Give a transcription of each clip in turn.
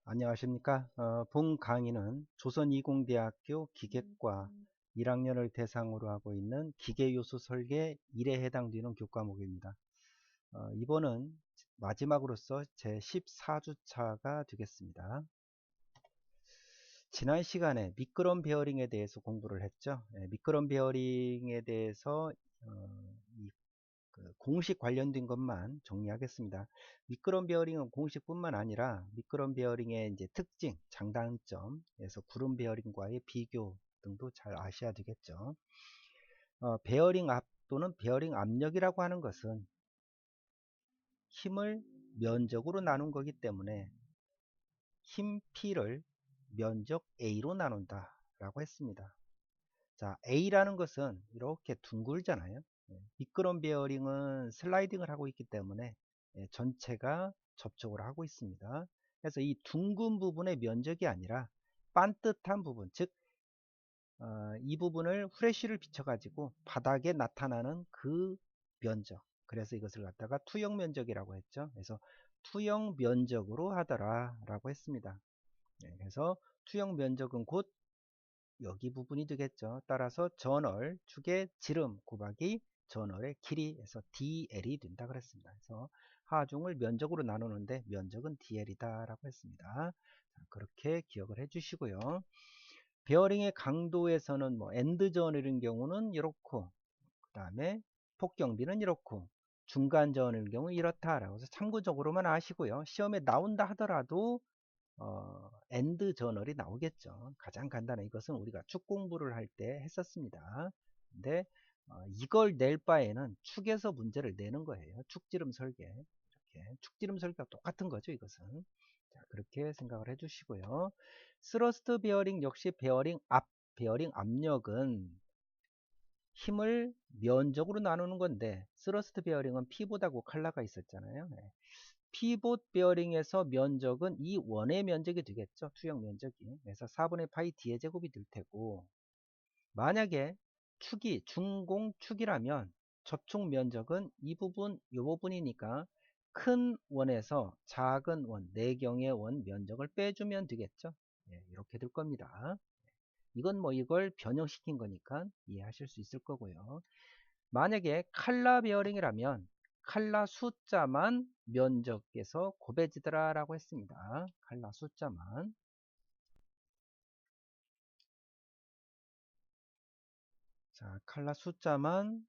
안녕하십니까. 본 강의는 조선이공대학교 기계과 1학년을 대상으로 하고 있는 기계요소 설계 1에 해당되는 교과목입니다. 이번은 마지막으로서 제 14주차가 되겠습니다. 지난 시간에 미끄럼 베어링에 대해서 공부를 했죠. 미끄럼 베어링에 대해서 이 공식 관련된 것만 정리하겠습니다. 미끄럼 베어링은 공식뿐만 아니라 미끄럼 베어링의 이제 특징, 장단점에서 구름 베어링과의 비교 등도 잘 아셔야 되겠죠. 베어링 압 또는 베어링 압력이라고 하는 것은 힘을 면적으로 나눈 거기 때문에 힘 P를 면적 A로 나눈다 라고 했습니다. 자, A라는 것은 이렇게 둥글잖아요. 미끄럼 베어링은 슬라이딩을 하고 있기 때문에 전체가 접촉을 하고 있습니다. 그래서 이 둥근 부분의 면적이 아니라 반듯한 부분, 즉 이 부분을 후레쉬를 비춰 가지고 바닥에 나타나는 그 면적, 그래서 이것을 갖다가 투영 면적이라고 했죠. 그래서 투영 면적으로 하더라 라고 했습니다. 그래서 투영 면적은 곧 여기 부분이 되겠죠. 따라서 전월 축의 지름 곱하기 전월의 길이에서 DL이 된다 그랬습니다. 그래서 하중을 면적으로 나누는데 면적은 DL이다 라고 했습니다. 자, 그렇게 기억을 해 주시고요. 베어링의 강도에서는 뭐 엔드전이라는 경우는 이렇고, 그 다음에 폭경비는 이렇고, 중간전일 경우 이렇다라고 해서 참고적으로만 아시고요. 시험에 나온다 하더라도 엔드 저널이 나오겠죠. 가장 간단한 이것은 우리가 축 공부를 할 때 했었습니다. 근데 이걸 낼 바에는 축에서 문제를 내는 거예요. 축지름 설계. 이렇게 축지름 설계가 똑같은 거죠, 이것은. 자, 그렇게 생각을 해 주시고요. 스러스트 베어링 역시 베어링 압력은 힘을 면적으로 나누는 건데, 스러스트 베어링은 P보다고 칼라가 있었잖아요. 피봇 베어링에서 면적은 이 원의 면적이 되겠죠. 투영 면적이. 그래서 4분의 파이 D의 제곱이 될 테고, 만약에 축이 중공축이라면 접촉 면적은 이 부분, 이 부분이니까 큰 원에서 작은 원, 내경의 원 면적을 빼주면 되겠죠. 이렇게 될 겁니다. 이건 뭐 이걸 변형시킨 거니까 이해하실 수 있을 거고요. 만약에 칼라 베어링이라면 칼라 숫자만 면적에서 곱해지더라 라고 했습니다. 칼라 숫자만. 자, 칼라 숫자만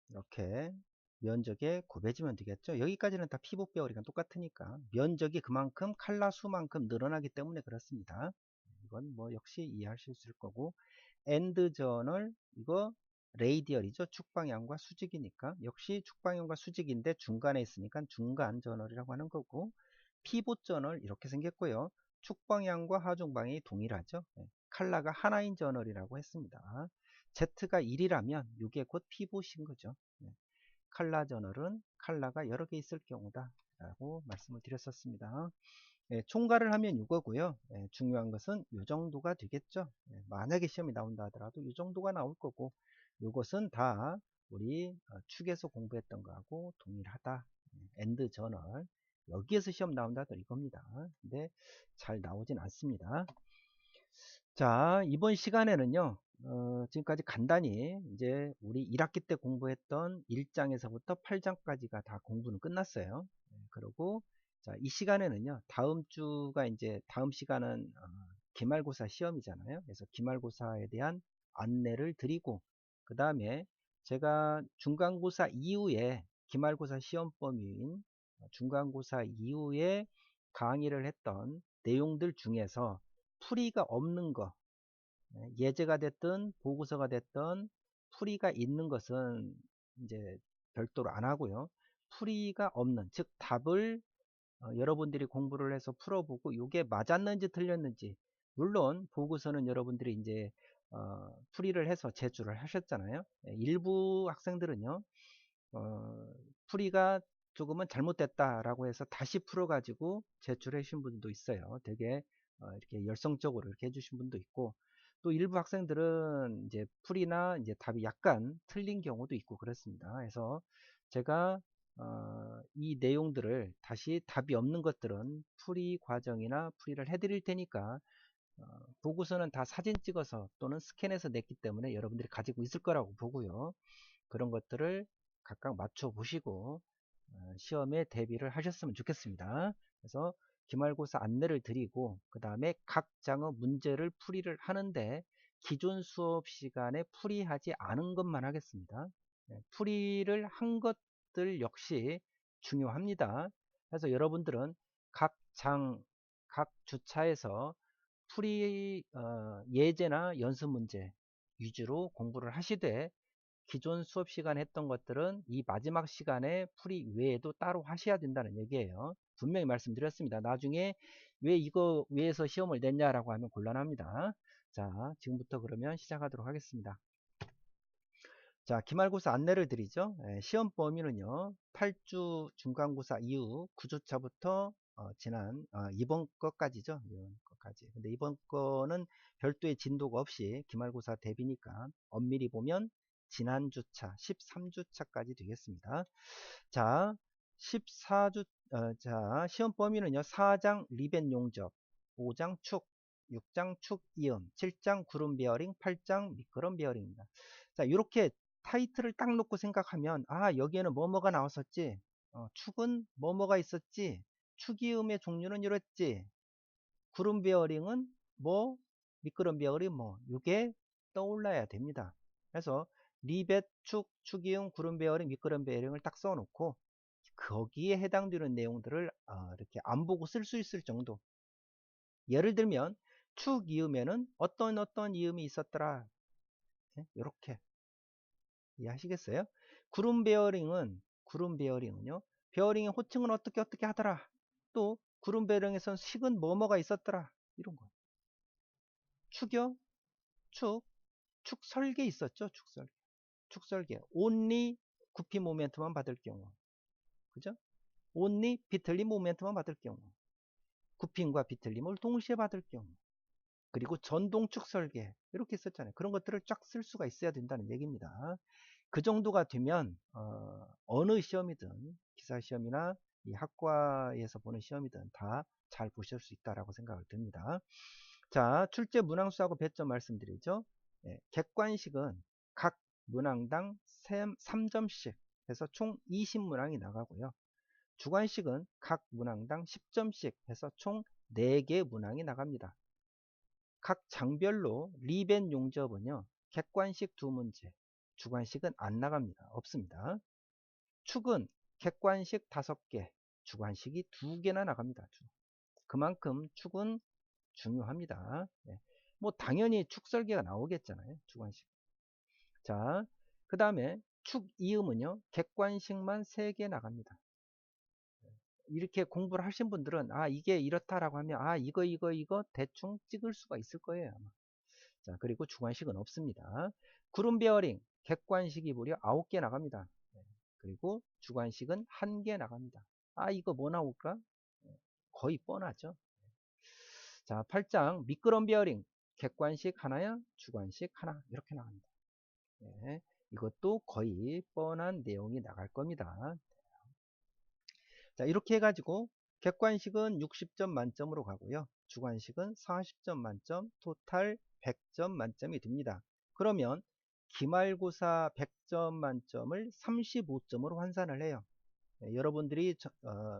이렇게 면적에 곱해지면 되겠죠. 여기까지는 다 피복 베어링은 똑같으니까 면적이 그만큼 칼라 수만큼 늘어나기 때문에 그렇습니다. 이건 뭐 역시 이해하실 수 있을 거고, 엔드 저널 이거 레이디얼이죠. 축방향과 수직이니까 역시 축방향과 수직인데 중간에 있으니까 중간 저널이라고 하는 거고, 피봇 저널 이렇게 생겼고요. 축방향과 하중방향이 동일하죠. 칼라가 하나인 저널이라고 했습니다. Z가 1이라면 이게 곧 피봇인 거죠. 칼라 저널은 칼라가 여러 개 있을 경우다 라고 말씀을 드렸었습니다. 총괄을 하면 이거고요. 중요한 것은 이 정도가 되겠죠. 만약에 시험이 나온다 하더라도 이 정도가 나올 거고, 이것은 다 우리 축에서 공부했던 거하고 동일하다. 엔드 저널 여기에서 시험 나온다 하더라도 이겁니다. 근데 잘 나오진 않습니다. 자, 이번 시간에는요, 지금까지 간단히 이제 우리 1학기 때 공부했던 1장에서부터 8장까지가 다 공부는 끝났어요. 그리고 자, 이 시간에는요, 다음 주가 이제 다음 시간은 기말고사 시험이잖아요. 그래서 기말고사에 대한 안내를 드리고, 그 다음에 제가 중간고사 이후에 기말고사 시험 범위인 중간고사 이후에 강의를 했던 내용들 중에서 풀이가 없는 거, 예제가 됐든 보고서가 됐든 풀이가 있는 것은 이제 별도로 안 하고요. 풀이가 없는, 즉 답을 여러분들이 공부를 해서 풀어보고 이게 맞았는지 틀렸는지, 물론 보고서는 여러분들이 이제 풀이를 해서 제출을 하셨잖아요. 일부 학생들은요, 풀이가 조금은 잘못됐다라고 해서 다시 풀어가지고 제출해 주신 분도 있어요. 되게 이렇게 열성적으로 이렇게 해주신 분도 있고, 또 일부 학생들은 이제 풀이나 이제 답이 약간 틀린 경우도 있고 그렇습니다. 그래서 제가 이 내용들을 다시 답이 없는 것들은 풀이 과정이나 풀이를 해드릴 테니까 보고서는 다 사진 찍어서 또는 스캔해서 냈기 때문에 여러분들이 가지고 있을 거라고 보고요. 그런 것들을 각각 맞춰 보시고 시험에 대비를 하셨으면 좋겠습니다. 그래서 기말고사 안내를 드리고 그 다음에 각 장의 문제를 풀이를 하는데 기존 수업 시간에 풀이하지 않은 것만 하겠습니다. 풀이를 한 것들 역시 중요합니다. 그래서 여러분들은 각 장, 각 주차에서 풀이 예제나 연습 문제 위주로 공부를 하시되 기존 수업 시간에 했던 것들은 이 마지막 시간에 풀이 외에도 따로 하셔야 된다는 얘기예요. 분명히 말씀드렸습니다. 나중에 왜 이거 위해서 시험을 냈냐라고 하면 곤란합니다. 자, 지금부터 그러면 시작하도록 하겠습니다. 자, 기말고사 안내를 드리죠. 시험 범위는요, 8주 중간고사 이후 9주차부터 지난 이번 거까지죠. 이번 거까지. 근데 이번 거는 별도의 진도가 없이 기말고사 대비니까 엄밀히 보면 지난주차 13주차까지 되겠습니다. 자, 14주 자, 시험 범위는요, 4장 리벳 용접, 5장 축, 6장 축 이음, 7장 구름 베어링, 8장 미끄럼 베어링입니다. 자, 이렇게 타이틀을 딱 놓고 생각하면 여기에는 뭐뭐가 나왔었지, 축은 뭐뭐가 있었지, 축이음의 종류는 이랬지, 구름 베어링은 뭐, 미끄럼 베어링 뭐, 이게 떠올라야 됩니다. 그래서 리벳 축, 축이음, 구름 베어링, 미끄럼 베어링을 딱 써놓고 거기에 해당되는 내용들을 이렇게 안 보고 쓸 수 있을 정도. 예를 들면 축 이음에는 어떤 이음이 있었더라, 이렇게 이해하시겠어요? 구름 베어링은요, 베어링의 호칭은 어떻게 하더라, 또 구름 베어링에선 식은 뭐뭐가 있었더라, 이런 거. 축이요, 축설계 있었죠. 축설계 only 구피 모멘트만 받을 경우, 그죠? only 비틀림 모멘트만 받을 경우, 구핀과 비틀림을 동시에 받을 경우, 그리고 전동축 설계 이렇게 썼잖아요. 그런 것들을 쫙 쓸 수가 있어야 된다는 얘기입니다. 그 정도가 되면 어느 시험이든 기사시험이나 이 학과에서 보는 시험이든 다 잘 보실 수 있다라고 생각을 듭니다. 자, 출제 문항수하고 배점 말씀드리죠. 객관식은 각 문항당 3점씩 해서 총 20문항이 나가고요. 주관식은 각 문항당 10점씩 해서 총 4개 문항이 나갑니다. 각 장별로 리벤 용접은요, 객관식 2문제, 주관식은 안 나갑니다. 없습니다. 축은 객관식 5개, 주관식이 2개나 나갑니다. 그만큼 축은 중요합니다. 뭐 당연히 축 설계가 나오겠잖아요. 주관식. 자, 그 다음에 축 이음은요, 객관식만 3개 나갑니다. 이렇게 공부를 하신 분들은 이게 이렇다라고 하면 이거 대충 찍을 수가 있을 거예요. 아마. 자, 그리고 주관식은 없습니다. 구름 베어링 객관식이 무려 9개 나갑니다. 그리고 주관식은 1개 나갑니다. 이거 뭐 나올까? 거의 뻔하죠. 자, 8장 미끄럼 베어링 객관식 하나야, 주관식 하나 이렇게 나갑니다. 이것도 거의 뻔한 내용이 나갈 겁니다. 자, 이렇게 해가지고 객관식은 60점 만점으로 가고요. 주관식은 40점 만점, 토탈 100점 만점이 됩니다. 그러면 기말고사 100점 만점을 35점으로 환산을 해요. 여러분들이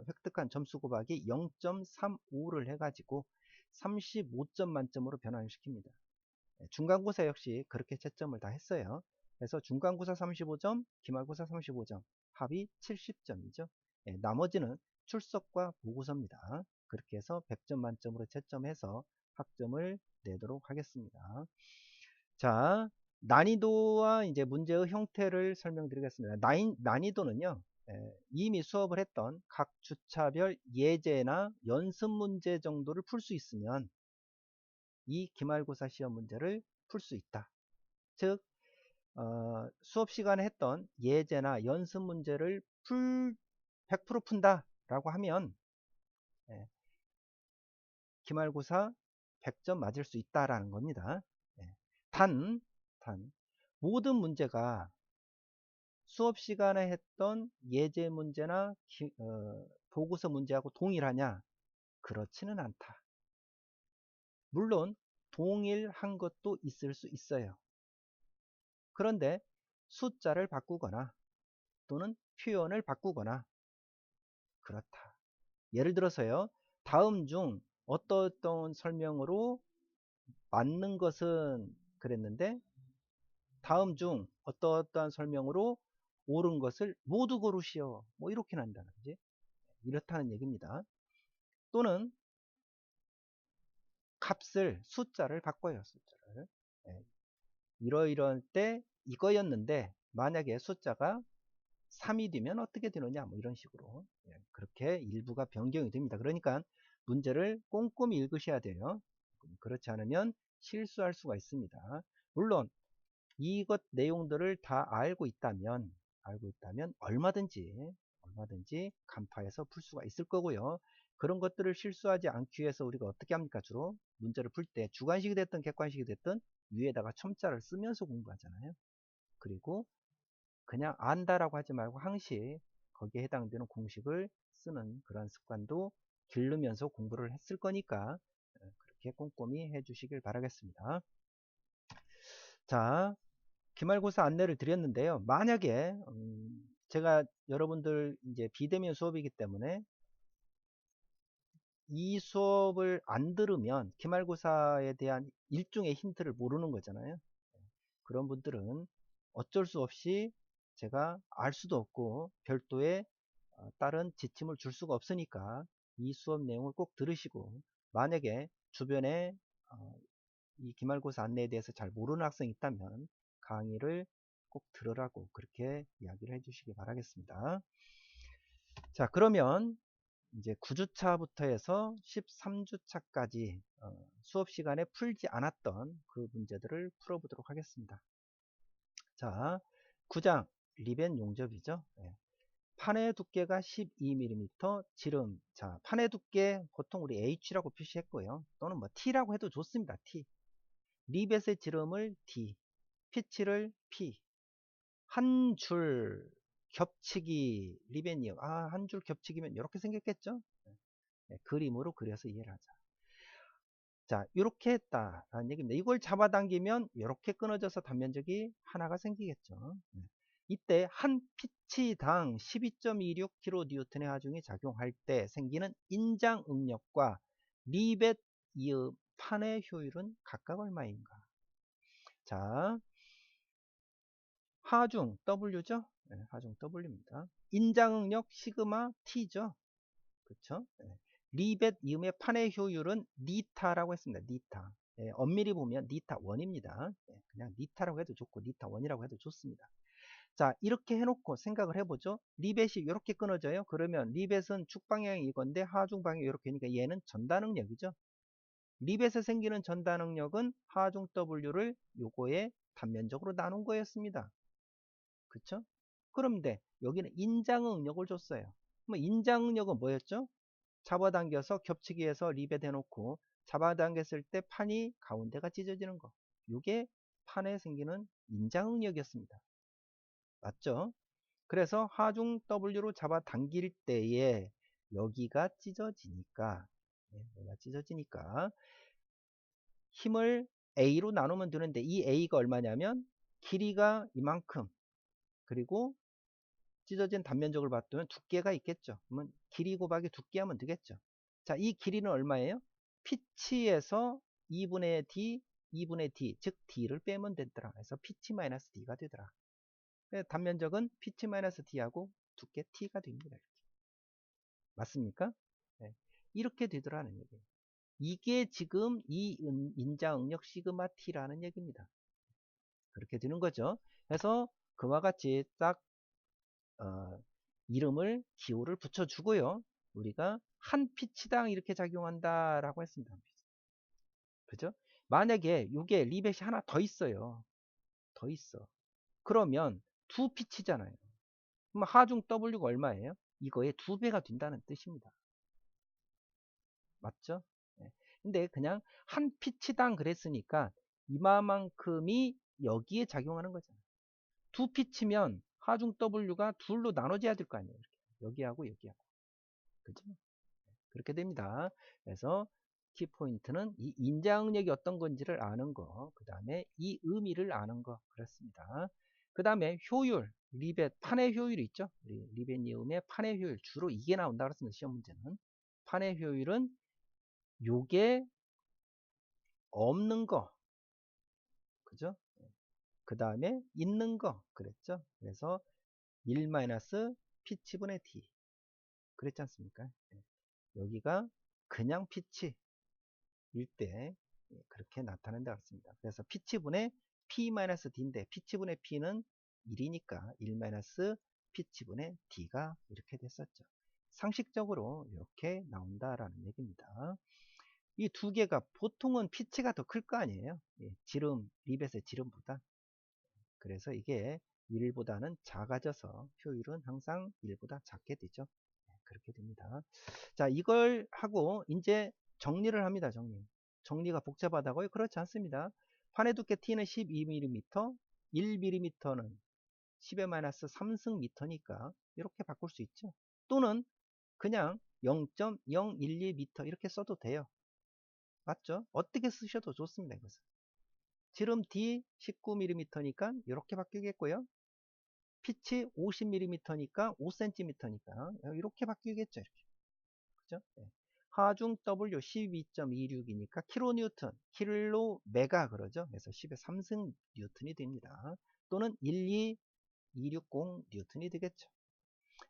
획득한 점수 곱하기 0.35를 해가지고 35점 만점으로 변환을 시킵니다. 중간고사 역시 그렇게 채점을 다 했어요. 그래서 중간고사 35점, 기말고사 35점, 합이 70점이죠. 나머지는 출석과 보고서입니다. 그렇게 해서 100점 만점으로 채점해서 학점을 내도록 하겠습니다. 자, 난이도와 이제 문제의 형태를 설명드리겠습니다. 난이도는요, 이미 수업을 했던 각 주차별 예제나 연습 문제 정도를 풀 수 있으면 이 기말고사 시험 문제를 풀 수 있다. 즉 수업 시간에 했던 예제나 연습 문제를 100% 푼다 라고 하면 기말고사 100점 맞을 수 있다라는 겁니다. 단 모든 문제가 수업 시간에 했던 예제 문제나 보고서 문제하고 동일하냐? 그렇지는 않다. 물론 동일한 것도 있을 수 있어요. 그런데 숫자를 바꾸거나 또는 표현을 바꾸거나 그렇다. 예를 들어서요. 다음 중 어떤 설명으로 맞는 것은 그랬는데 다음 중 어떠한 설명으로 옳은 것을 모두 고르시오. 뭐 이렇게 한다든지 이렇다는 얘기입니다. 또는 값을 숫자를 바꿔요. 숫자를. 예, 이러이럴 때 이거였는데 만약에 숫자가 3이 되면 어떻게 되느냐 뭐 이런 식으로 그렇게 일부가 변경이 됩니다. 그러니까 문제를 꼼꼼히 읽으셔야 돼요. 그렇지 않으면 실수할 수가 있습니다. 물론 이것 내용들을 다 알고 있다면 얼마든지 간파해서 풀 수가 있을 거고요. 그런 것들을 실수하지 않기 위해서 우리가 어떻게 합니까? 주로 문제를 풀 때 주관식이 됐든 객관식이 됐든 위에다가 첨자를 쓰면서 공부하잖아요. 그리고 그냥 안다라고 하지 말고 항시 거기에 해당되는 공식을 쓰는 그런 습관도 기르면서 공부를 했을 거니까 그렇게 꼼꼼히 해주시길 바라겠습니다. 자, 기말고사 안내를 드렸는데요. 만약에 제가 여러분들 이제 비대면 수업이기 때문에 이 수업을 안 들으면 기말고사에 대한 일종의 힌트를 모르는 거잖아요. 그런 분들은 어쩔 수 없이 제가 알 수도 없고 별도의 다른 지침을 줄 수가 없으니까 이 수업 내용을 꼭 들으시고 만약에 주변에 이 기말고사 안내에 대해서 잘 모르는 학생이 있다면 강의를 꼭 들으라고 그렇게 이야기를 해주시기 바라겠습니다. 자, 그러면 이제 9주차부터 해서 13주차까지 수업 시간에 풀지 않았던 그 문제들을 풀어보도록 하겠습니다. 자, 9장 리벤 용접이죠. 네. 판의 두께가 12mm, 지름. 자, 판의 두께 보통 우리 H라고 표시했고요. 또는 뭐 T라고 해도 좋습니다. T. 리벳의 지름을 D, 피치를 P. 한 줄 겹치기 리벤이요. 한 줄 겹치기면 이렇게 생겼겠죠? 네, 그림으로 그려서 이해를 하자. 자, 이렇게 했다라는 얘기입니다. 이걸 잡아당기면 이렇게 끊어져서 단면적이 하나가 생기겠죠. 이때 한 피치당 12.26kN의 하중이 작용할 때 생기는 인장 응력과 리벳 이의 판의 효율은 각각 얼마인가? 자, 하중 W죠? 네, 하중 W입니다. 인장 응력 시그마 T죠? 그렇죠? 네. 리벳 이음의 판의 효율은 니타라고 했습니다. 니타. 예, 엄밀히 보면 니타 1입니다. 예, 그냥 니타라고 해도 좋고 니타 1이라고 해도 좋습니다. 자, 이렇게 해놓고 생각을 해보죠. 리벳이 이렇게 끊어져요. 그러면 리벳은 축방향이 이건데 하중 방향이 이렇게 되니까 얘는 전단응력이죠. 리벳에 생기는 전단응력은 하중 W를 요거에 단면적으로 나눈 거였습니다. 그쵸? 그런데 여기는 인장응력을 줬어요. 그럼 인장응력은 뭐였죠? 잡아당겨서 겹치기해서 리벳 해놓고 잡아당겼을 때 판이 가운데가 찢어지는 거. 이게 판에 생기는 인장응력이었습니다. 맞죠? 그래서 하중 W로 잡아당길 때에 여기가 찢어지니까 힘을 A로 나누면 되는데 이 A가 얼마냐면 길이가 이만큼 그리고 찢어진 단면적을 봤더니 두께가 있겠죠. 그러면 길이 곱하기 두께 하면 되겠죠. 자, 이 길이는 얼마예요? 피치에서 2분의 D, 2분의 D, 즉 D를 빼면 되더라. 그래서 피치 마이너스 D가 되더라. 단면적은 피치 마이너스 D하고 두께 T가 됩니다. 이렇게. 맞습니까? 네. 이렇게 되더라는 얘기예요. 이게 지금 이 인자응력 시그마 T라는 얘기입니다. 그렇게 되는 거죠. 그래서 그와 같이 딱 이름을 기호를 붙여주고요. 우리가 한 피치당 이렇게 작용한다라고 했습니다. 그죠? 만약에 이게 리벳이 하나 더 있어요. 더 있어. 그러면 두 피치잖아요. 그럼 하중 W가 얼마예요? 이거의 2배가 된다는 뜻입니다. 맞죠? 네. 근데 그냥 한 피치당 그랬으니까 이마만큼이 여기에 작용하는 거잖아요. 두 피치면 하중 W가 둘로 나눠져야 될 거 아니에요. 이렇게. 여기하고 여기하고. 그죠? 그렇게 됩니다. 그래서 키포인트는 이 인자응력이 어떤 건지를 아는 거, 그 다음에 이 의미를 아는 거, 그렇습니다. 그 다음에 효율, 리벳, 판의 효율이 있죠. 리벳이음의 판의 효율, 주로 이게 나온다 그랬습니다. 시험 문제는. 판의 효율은 요게 없는 거, 그죠? 그 다음에 있는 거, 그랬죠? 그래서 1-P치분의 D, 그랬지 않습니까? 여기가 그냥 피치일 때 그렇게 나타낸다 같습니다. 그래서 피치분의 P-D인데 피치분의 P는 1이니까 1-P치분의 D가 이렇게 됐었죠. 상식적으로 이렇게 나온다라는 얘기입니다. 이 두 개가 보통은 피치가 더 클 거 아니에요. 지름, 리벳의 지름보다. 그래서 이게 1보다는 작아져서 효율은 항상 1보다 작게 되죠. 그렇게 됩니다. 자, 이걸 하고 이제 정리를 합니다. 정리가 복잡하다고요? 그렇지 않습니다. 판의 두께 T는 12mm, 1mm는 10의-3승 미터니까 이렇게 바꿀 수 있죠. 또는 그냥 0.012m 이렇게 써도 돼요. 맞죠? 어떻게 쓰셔도 좋습니다. 이것은. 지름 D 19mm니까 이렇게 바뀌겠고요. 피치 50mm니까 5cm니까 이렇게 바뀌겠죠. 이렇게. 그죠? 네. 하중 W 12.26이니까 킬로뉴턴, 킬로메가 그러죠. 그래서 10의 3승 뉴턴이 됩니다. 또는 12260 뉴턴이 되겠죠.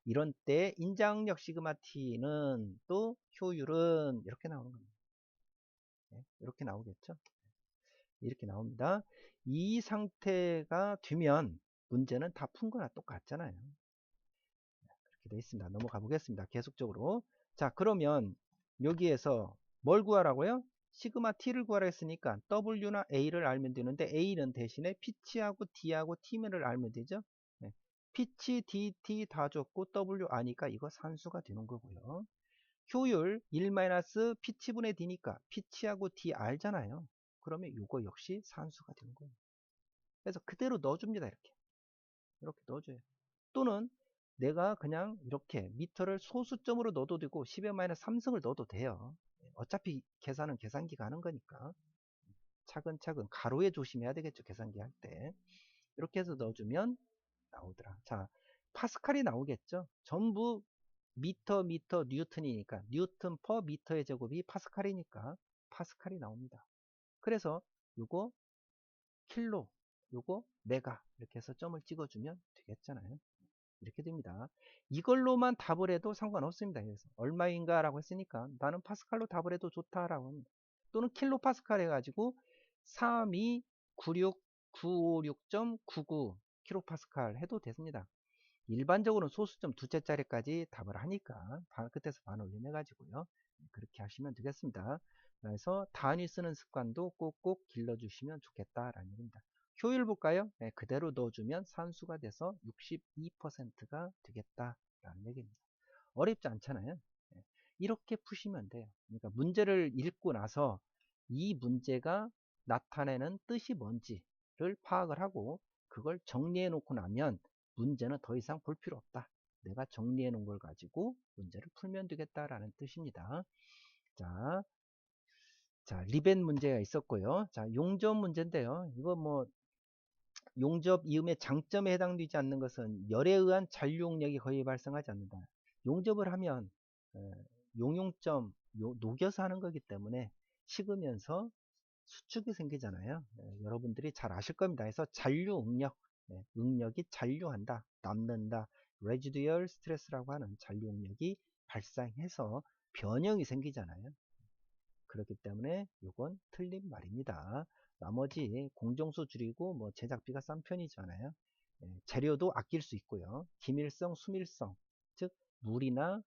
이런 때 인자응력 시그마 T는 또 효율은 이렇게 나오는 겁니다. 네, 이렇게 나오겠죠. 이렇게 나옵니다. 이 상태가 되면 문제는 다 푼 거나 똑같잖아요. 이렇게 되어 있습니다. 넘어가 보겠습니다. 계속적으로. 자, 그러면 여기에서 뭘 구하라고요? 시그마 T를 구하라 했으니까 W나 A를 알면 되는데 A는 대신에 피치하고 D하고 T면을 알면 되죠. 네. 피치, D, T 다 줬고 W 아니까 이거 산수가 되는 거고요. 효율 1-피치분의 D니까 피치하고 D 알잖아요. 그러면 이거 역시 산수가 되는 거예요. 그래서 그대로 넣어줍니다. 이렇게 넣어줘요. 또는 내가 그냥 이렇게 미터를 소수점으로 넣어도 되고 10의-3승을 넣어도 돼요. 어차피 계산은 계산기가 하는 거니까 차근차근 가로에 조심해야 되겠죠. 계산기 할 때. 이렇게 해서 넣어주면 나오더라. 자, 파스칼이 나오겠죠. 전부 미터, 뉴턴이니까 뉴턴 퍼 미터의 제곱이 파스칼이니까 파스칼이 나옵니다. 그래서 요거 킬로, 요거 메가 이렇게 해서 점을 찍어주면 되겠잖아요. 이렇게 됩니다. 이걸로만 답을 해도 상관없습니다. 그래서 얼마인가 라고 했으니까 나는 파스칼로 답을 해도 좋다라고 합니다. 또는 킬로 파스칼 해가지고 3296956.99 킬로 파스칼 해도 됐습니다. 일반적으로는 소수점 두째 자리까지 답을 하니까 끝에서 반올림 해가지고요. 그렇게 하시면 되겠습니다. 그래서 단위 쓰는 습관도 꼭꼭 길러주시면 좋겠다라는 얘기입니다. 효율 볼까요? 네, 그대로 넣어주면 산수가 돼서 62%가 되겠다라는 얘기입니다. 어렵지 않잖아요. 네, 이렇게 푸시면 돼요. 그러니까 문제를 읽고 나서 이 문제가 나타내는 뜻이 뭔지를 파악을 하고 그걸 정리해 놓고 나면 문제는 더 이상 볼 필요 없다. 내가 정리해 놓은 걸 가지고 문제를 풀면 되겠다라는 뜻입니다. 자, 리벳 문제가 있었고요. 자, 용접 문제인데요. 이거 뭐 용접 이음의 장점에 해당되지 않는 것은 열에 의한 잔류응력이 거의 발생하지 않는다. 용접을 하면 용용점 녹여서 하는 거기 때문에 식으면서 수축이 생기잖아요. 여러분들이 잘 아실 겁니다. 그래서 잔류응력, 응력이 잔류한다, 남는다, residual stress라고 하는 잔류응력이 발생해서 변형이 생기잖아요. 그렇기 때문에 이건 틀린 말입니다. 나머지 공정수 줄이고 뭐 제작비가 싼 편이잖아요. 재료도 아낄 수 있고요. 기밀성, 수밀성, 즉 물이나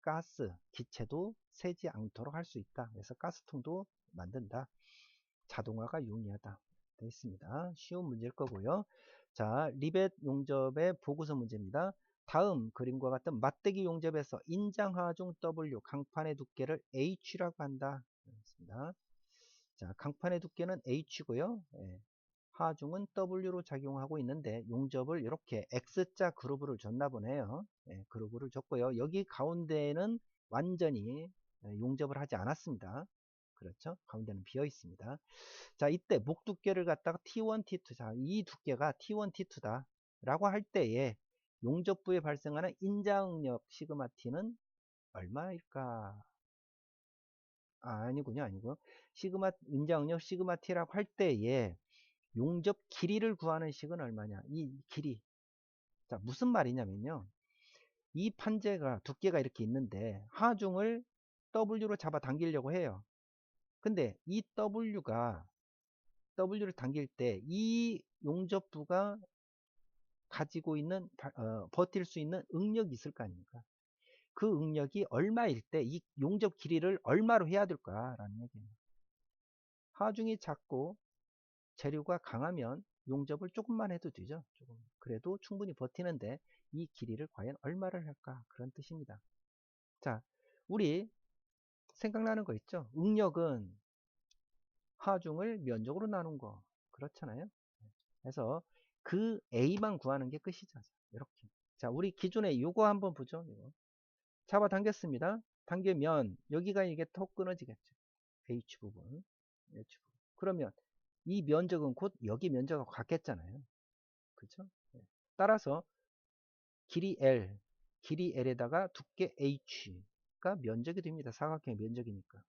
가스, 기체도 새지 않도록 할 수 있다. 그래서 가스통도 만든다. 자동화가 용이하다. 되어 있습니다. 쉬운 문제일 거고요. 자, 리벳 용접의 보고서 문제입니다. 다음 그림과 같은 맞대기 용접에서 인장하중 W 강판의 두께를 H라고 한다. 그렇습니다. 자, 강판의 두께는 H고요. 하중은 W로 작용하고 있는데 용접을 이렇게 X자 그루브를 줬나 보네요. 예, 그루브를 줬고요. 여기 가운데는 완전히 용접을 하지 않았습니다. 그렇죠? 가운데는 비어 있습니다. 자, 이때 목 두께를 갖다가 T1, T2. 자, 이 두께가 T1, T2다. 라고 할 때에 용접부에 발생하는 인자응력 시그마 T는 얼마일까? 아니군요, 아니고. 시그마, 인자응력 시그마 T라고 할 때에 용접 길이를 구하는 식은 얼마냐? 이 길이. 자, 무슨 말이냐면요. 이 판재가 두께가 이렇게 있는데 하중을 W로 잡아 당기려고 해요. 근데 이 W를 당길 때 이 용접부가 가지고 있는 버틸 수 있는 응력이 있을 거 아닙니까? 그 응력이 얼마일 때 이 용접 길이를 얼마로 해야 될까라는 얘기예요. 하중이 작고 재료가 강하면 용접을 조금만 해도 되죠. 조금. 그래도 충분히 버티는데 이 길이를 과연 얼마를 할까? 그런 뜻입니다. 자, 우리 생각나는 거 있죠? 응력은 하중을 면적으로 나눈 거. 그렇잖아요. 그래서 그 A만 구하는 게 끝이죠. 이렇게. 자, 우리 기존에 요거 한번 보죠. 요거. 잡아당겼습니다. 당기면 여기가 이게 턱 끊어지겠죠. H 부분. H 부분. 그러면 이 면적은 곧 여기 면적하고 같겠잖아요. 그렇죠? 따라서 길이 L에다가 두께 H가 면적이 됩니다. 사각형의 면적이니까.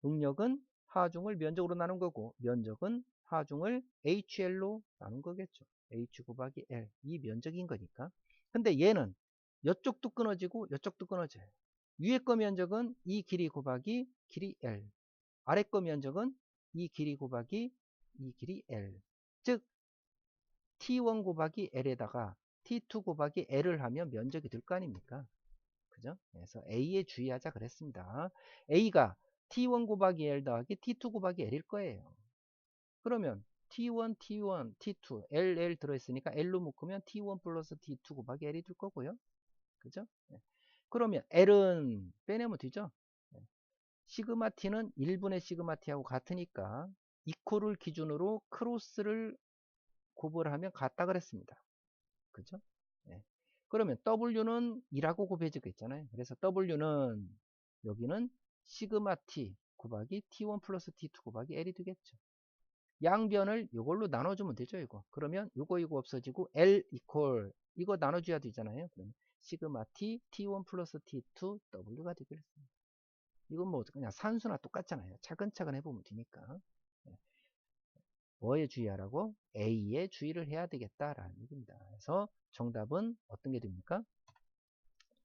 응력은 하중을 면적으로 나눈 거고 면적은 하중을 HL로 나눈 거겠죠. H 곱하기 L 이 면적인 거니까. 근데 얘는 이쪽도 끊어지고 이쪽도 끊어져요. 위에 거 면적은 이 길이 곱하기 길이 L, 아래 거 면적은 이 길이 곱하기 이 길이 L. 즉 T1 곱하기 L에다가 T2 곱하기 L을 하면 면적이 될 거 아닙니까? 그죠? 그래서 A에 주의하자 그랬습니다. A가 T1 곱하기 L 더하기 T2 곱하기 L일 거예요. 그러면 T1, T1, T2, L 들어있으니까 L로 묶으면 T1 플러스 T2 곱하기 L이 될 거고요. 그죠? 그러면 L은 빼내면 되죠? 시그마 T는 1분의 시그마 T하고 같으니까 이코를 기준으로 크로스를 곱을 하면 같다 그랬습니다. 그죠? 네. 그러면 W는 2라고 곱해지고 있잖아요. 그래서 W는 여기는 시그마 T 곱하기 T1 플러스 T2 곱하기 L이 되겠죠. 양변을 이걸로 나눠주면 되죠. 이거. 그러면 이거 없어지고 L 이퀄 이거 나눠줘야 되잖아요. 그러면 시그마 T T1 플러스 T2 W가 되겠습니다. 이건 뭐 그냥 산수나 똑같잖아요. 차근차근 해보면 되니까. 뭐에 주의하라고? A에 주의를 해야 되겠다라는 얘기입니다. 그래서 정답은 어떤 게 됩니까?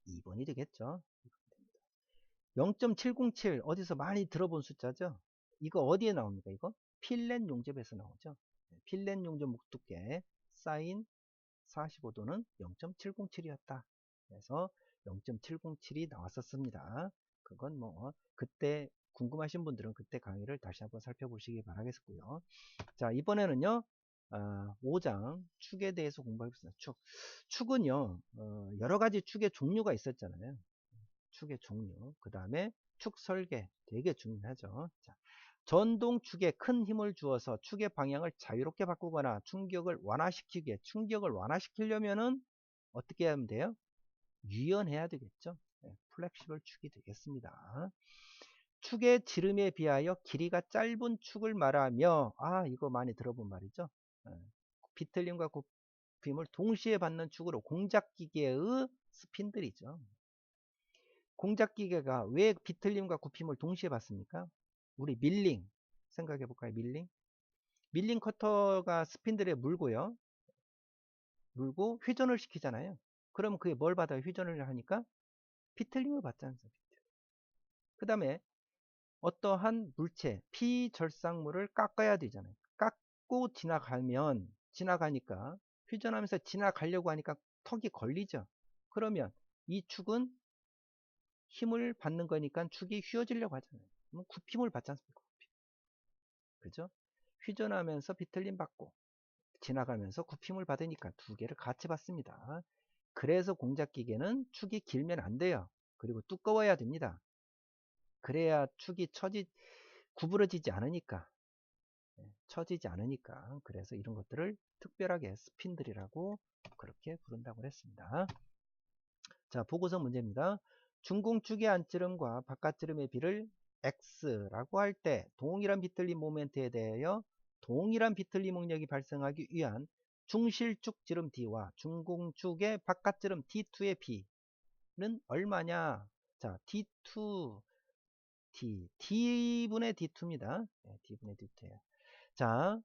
2번이 되겠죠. 0.707 어디서 많이 들어본 숫자죠? 이거 어디에 나옵니까? 이거? 필렛 용접에서 나오죠. 필렛 용접 목두께 사인 45도는 0.707이었다. 그래서 0.707이 나왔었습니다. 그건 뭐 그때 궁금하신 분들은 그때 강의를 다시 한번 살펴보시기 바라겠고요. 자, 이번에는요. 5장 축에 대해서 공부하겠습니다. 축은요. 여러 가지 축의 종류가 있었잖아요. 축의 종류. 그 다음에 축 설계 되게 중요하죠. 자, 전동 축에 큰 힘을 주어서 축의 방향을 자유롭게 바꾸거나 충격을 완화시키려면은 어떻게 하면 돼요? 유연해야 되겠죠. 네, 플렉시블 축이 되겠습니다. 축의 지름에 비하여 길이가 짧은 축을 말하며 이거 많이 들어본 말이죠. 비틀림과 굽힘을 동시에 받는 축으로 공작기계의 스핀들이죠. 공작기계가 왜 비틀림과 굽힘을 동시에 받습니까? 우리 밀링 생각해 볼까요? 밀링 커터가 스핀들에 물고요. 물고 회전을 시키잖아요. 그럼 그게 뭘 받아요? 회전을 하니까 비틀림을 받지 않습니까? 그 다음에 어떠한 물체, 피절삭물을 깎아야 되잖아요. 깎고 지나가니까 회전하면서 지나가려고 하니까 턱이 걸리죠. 그러면 이 축은 힘을 받는 거니까 축이 휘어지려고 하잖아요. 그럼 굽힘을 받지 않습니까? 굽힘. 그죠? 휘전하면서 비틀림 받고 지나가면서 굽힘을 받으니까 두 개를 같이 받습니다. 그래서 공작기계는 축이 길면 안 돼요. 그리고 두꺼워야 됩니다. 그래야 축이 구부러지지 않으니까. 쳐지지 않으니까. 그래서 이런 것들을 특별하게 스핀들이라고 그렇게 부른다고 했습니다. 자, 보고서 문제입니다. 중공축의 안지름과 바깥지름의 비를 x라고 할 때 동일한 비틀림 모멘트에 대하여 동일한 비틀림 응력이 발생하기 위한 중실축 지름 d와 중공축의 바깥지름 d2의 비는 얼마냐? 자, d2 d분의 d2입니다. d분의 d2예요. 자,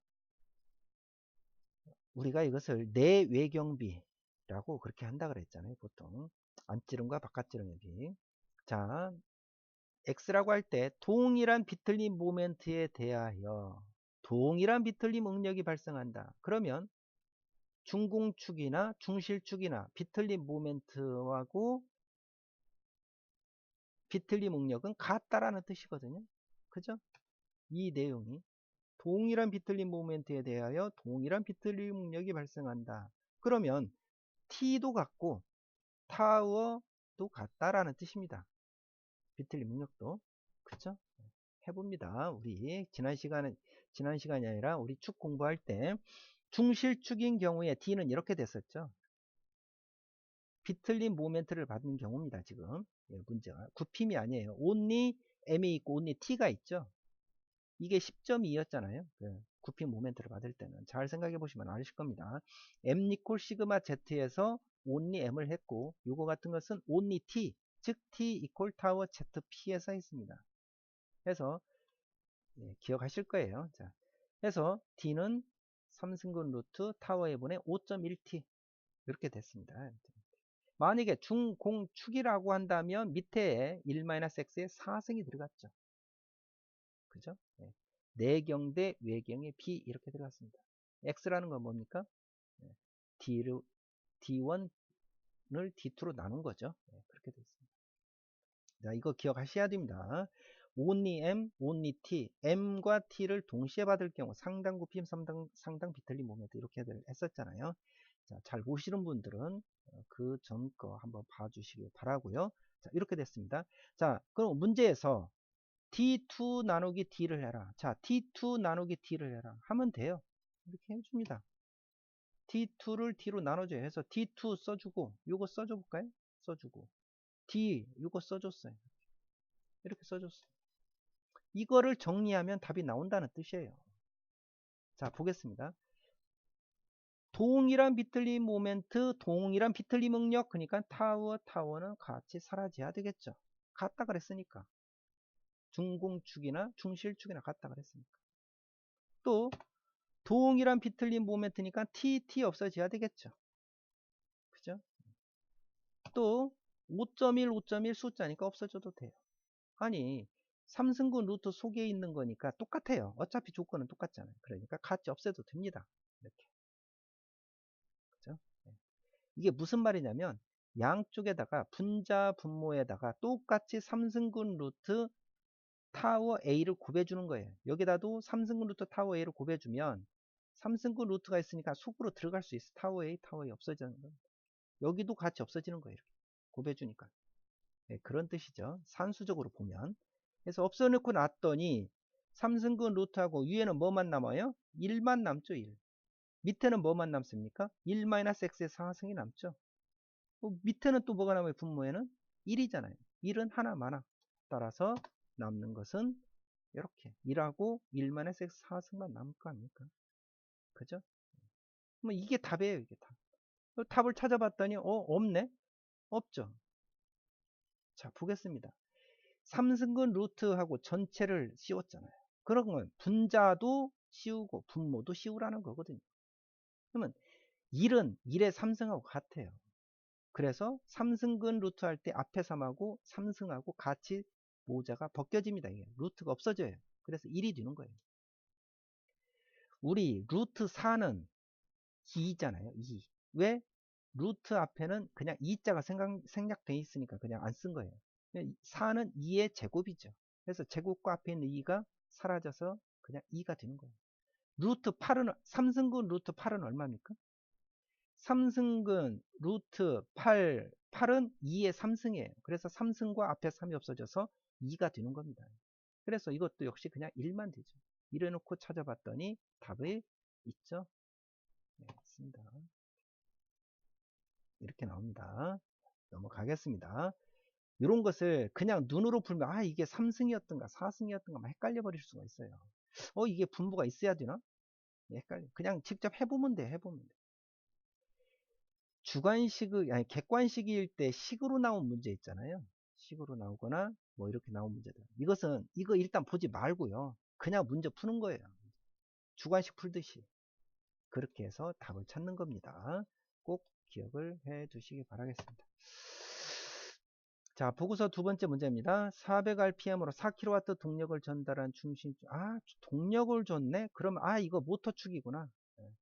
우리가 이것을 내외경비라고 그렇게 한다 그랬잖아요. 보통 안지름과 바깥지름의 비. 자, x라고 할 때 동일한 비틀림 모멘트에 대하여 동일한 비틀림 응력이 발생한다. 그러면 중공축이나 중실축이나 비틀림 모멘트하고 비틀림 응력은 같다라는 뜻이거든요. 그죠? 이 내용이 동일한 비틀림 모멘트에 대하여 동일한 비틀림 응력이 발생한다. 그러면 t도 같고 타워도 같다라는 뜻입니다. 비틀림 응력도. 그쵸? 해봅니다. 우리 지난 시간이 아니라 우리 축 공부할 때 중실축인 경우에 D는 이렇게 됐었죠. 비틀림 모멘트를 받는 경우입니다. 지금 문제가 굽힘이 아니에요. only M이 있고 only T가 있죠. 이게 10.2였잖아요. 굽힘 모멘트를 받을 때는 잘 생각해 보시면 아실 겁니다. M 이퀄 시그마 Z에서 only M을 했고 이거 같은 것은 only T 즉 T 이퀄 타워 ZP에서 했습니다. 그래서 기억하실 거예요. 자, 해서 D는 3승근 루트 타워의 분의 5.1T 이렇게 됐습니다. 만약에 중공축이라고 한다면 밑에 1-x에 4승이 들어갔죠. 그죠? 4경 대 외경의 B 이렇게 들어갔습니다. X라는 건 뭡니까? D1을 D2로 나눈 거죠. 그렇게 됐습니다. 자, 이거 기억하셔야 됩니다. only M, only T, M과 T를 동시에 받을 경우 상당 굽힘, 상당 비틀림 모멘트 이렇게 했었잖아요. 자, 잘 모시는 분들은 그 전 거 한번 봐주시기 바라고요. 자, 이렇게 됐습니다. 자, 그럼 문제에서 D2 나누기 D를 해라. 자, D2 나누기 D를 해라. 하면 돼요. 이렇게 해줍니다. D2를 D로 나눠줘요. 해서 D2 써주고, 요거 써줘 볼까요? 써주고, D, 요거 써줬어요. 이렇게 써줬어요. 이거를 정리하면 답이 나온다는 뜻이에요. 자, 보겠습니다. 동일한 비틀림 모멘트, 동일한 비틀림 응력, 그러니까 타워는 같이 사라져야 되겠죠. 같다 그랬으니까. 중공축이나 중실축이나 같다 그랬으니까. 또 동일한 비틀림 모멘트니까 T 없어져야 되겠죠. 그죠? 또 5.1, 5.1 숫자니까 없어져도 돼요. 아니 3승근 루트 속에 있는 거니까 똑같아요. 어차피 조건은 똑같잖아요. 그러니까 같이 없애도 됩니다. 이렇게. 그죠? 이게 무슨 말이냐면 양쪽에다가 분자 분모에다가 똑같이 3승근 루트 타워 A를 곱해주는 거예요. 여기다도 3승근 루트 타워 A를 곱해주면 3승근 루트가 있으니까 속으로 들어갈 수 있어. 타워 A 없어지는 겁니다. 여기도 같이 없어지는 거예요. 이렇게 곱해주니까. 네, 그런 뜻이죠. 산수적으로 보면. 그래서 없어놓고 놨더니 3승근 루트하고 위에는 뭐만 남아요? 1만 남죠. 1. 밑에는 뭐만 남습니까? 1-x의 4승이 남죠. 밑에는 또 뭐가 남아요? 분모에는 1이잖아요. 1은 하나 많아. 따라서 남는 것은 이렇게 1하고 1-x 4승만 남을 거 아닙니까? 그죠? 뭐 이게 답이에요. 이게 답. 답을 찾아봤더니 없네? 없죠. 자, 보겠습니다. 3승근 루트하고 전체를 씌웠잖아요. 그러면 분자도 씌우고 분모도 씌우라는 거거든요. 그러면 1은 1의 3승하고 같아요. 그래서 3승근 루트 할 때 앞에 3하고 3승하고 같이 모자가 벗겨집니다. 이게 루트가 없어져요. 그래서 1이 되는 거예요. 우리 루트 4는 2잖아요. 2. 왜? 루트 앞에는 그냥 2자가 생략되어 있으니까 그냥 안 쓴 거예요. 4는 2의 제곱이죠. 그래서 제곱과 앞에 있는 2가 사라져서 그냥 2가 되는 거예요. 루트 8은 3승근 루트 8은 얼마입니까? 3승근 루트 8은 2의 3승이에요. 그래서 3승과 앞에 3이 없어져서 2가 되는 겁니다. 그래서 이것도 역시 그냥 1만 되죠. 이래놓고 찾아봤더니 답이 있죠. 네, 있습니다. 이렇게 나옵니다. 넘어가겠습니다. 이런 것을 그냥 눈으로 풀면 아 이게 3승이었던가 4승이었던가 막 헷갈려 버릴 수가 있어요. 이게 분모가 있어야 되나? 헷갈려. 그냥 직접 해보면 돼. 해보면 돼. 주관식의 아니 객관식일 때 식으로 나온 문제 있잖아요. 식으로 나오거나 뭐 이렇게 나온 문제들. 이거 일단 보지 말고요. 그냥 문제 푸는 거예요. 주관식 풀듯이. 그렇게 해서 답을 찾는 겁니다. 꼭 기억을 해 두시기 바라겠습니다. 자, 보고서 두 번째 문제입니다. 400rpm으로 4kW 동력을 전달한 중심, 동력을 줬네? 그러면, 이거 모터축이구나.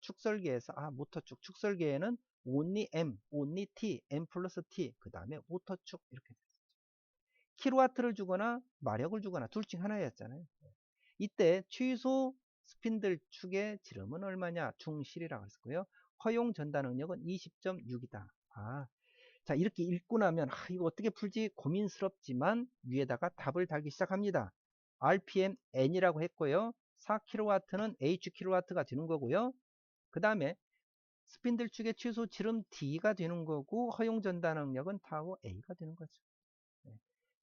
축설계에서, 모터축. 축설계에는 only M, only T, M 플러스 T, 그 다음에 모터축, 이렇게 됐었죠. 킬로와트를 주거나, 마력을 주거나, 둘 중 하나였잖아요. 이때 취소 스핀들 축의 지름은 얼마냐? 중실이라고 했고요. 허용 전달 능력은 20.6이다. 자, 이렇게 읽고 나면 이거 어떻게 풀지 고민스럽지만 위에다가 답을 달기 시작합니다. RPM N이라고 했고요. 4kW는 HkW가 되는 거고요. 그 다음에 스핀들 축의 취소 지름 D가 되는 거고 허용 전달 능력은 타워 A가 되는 거죠.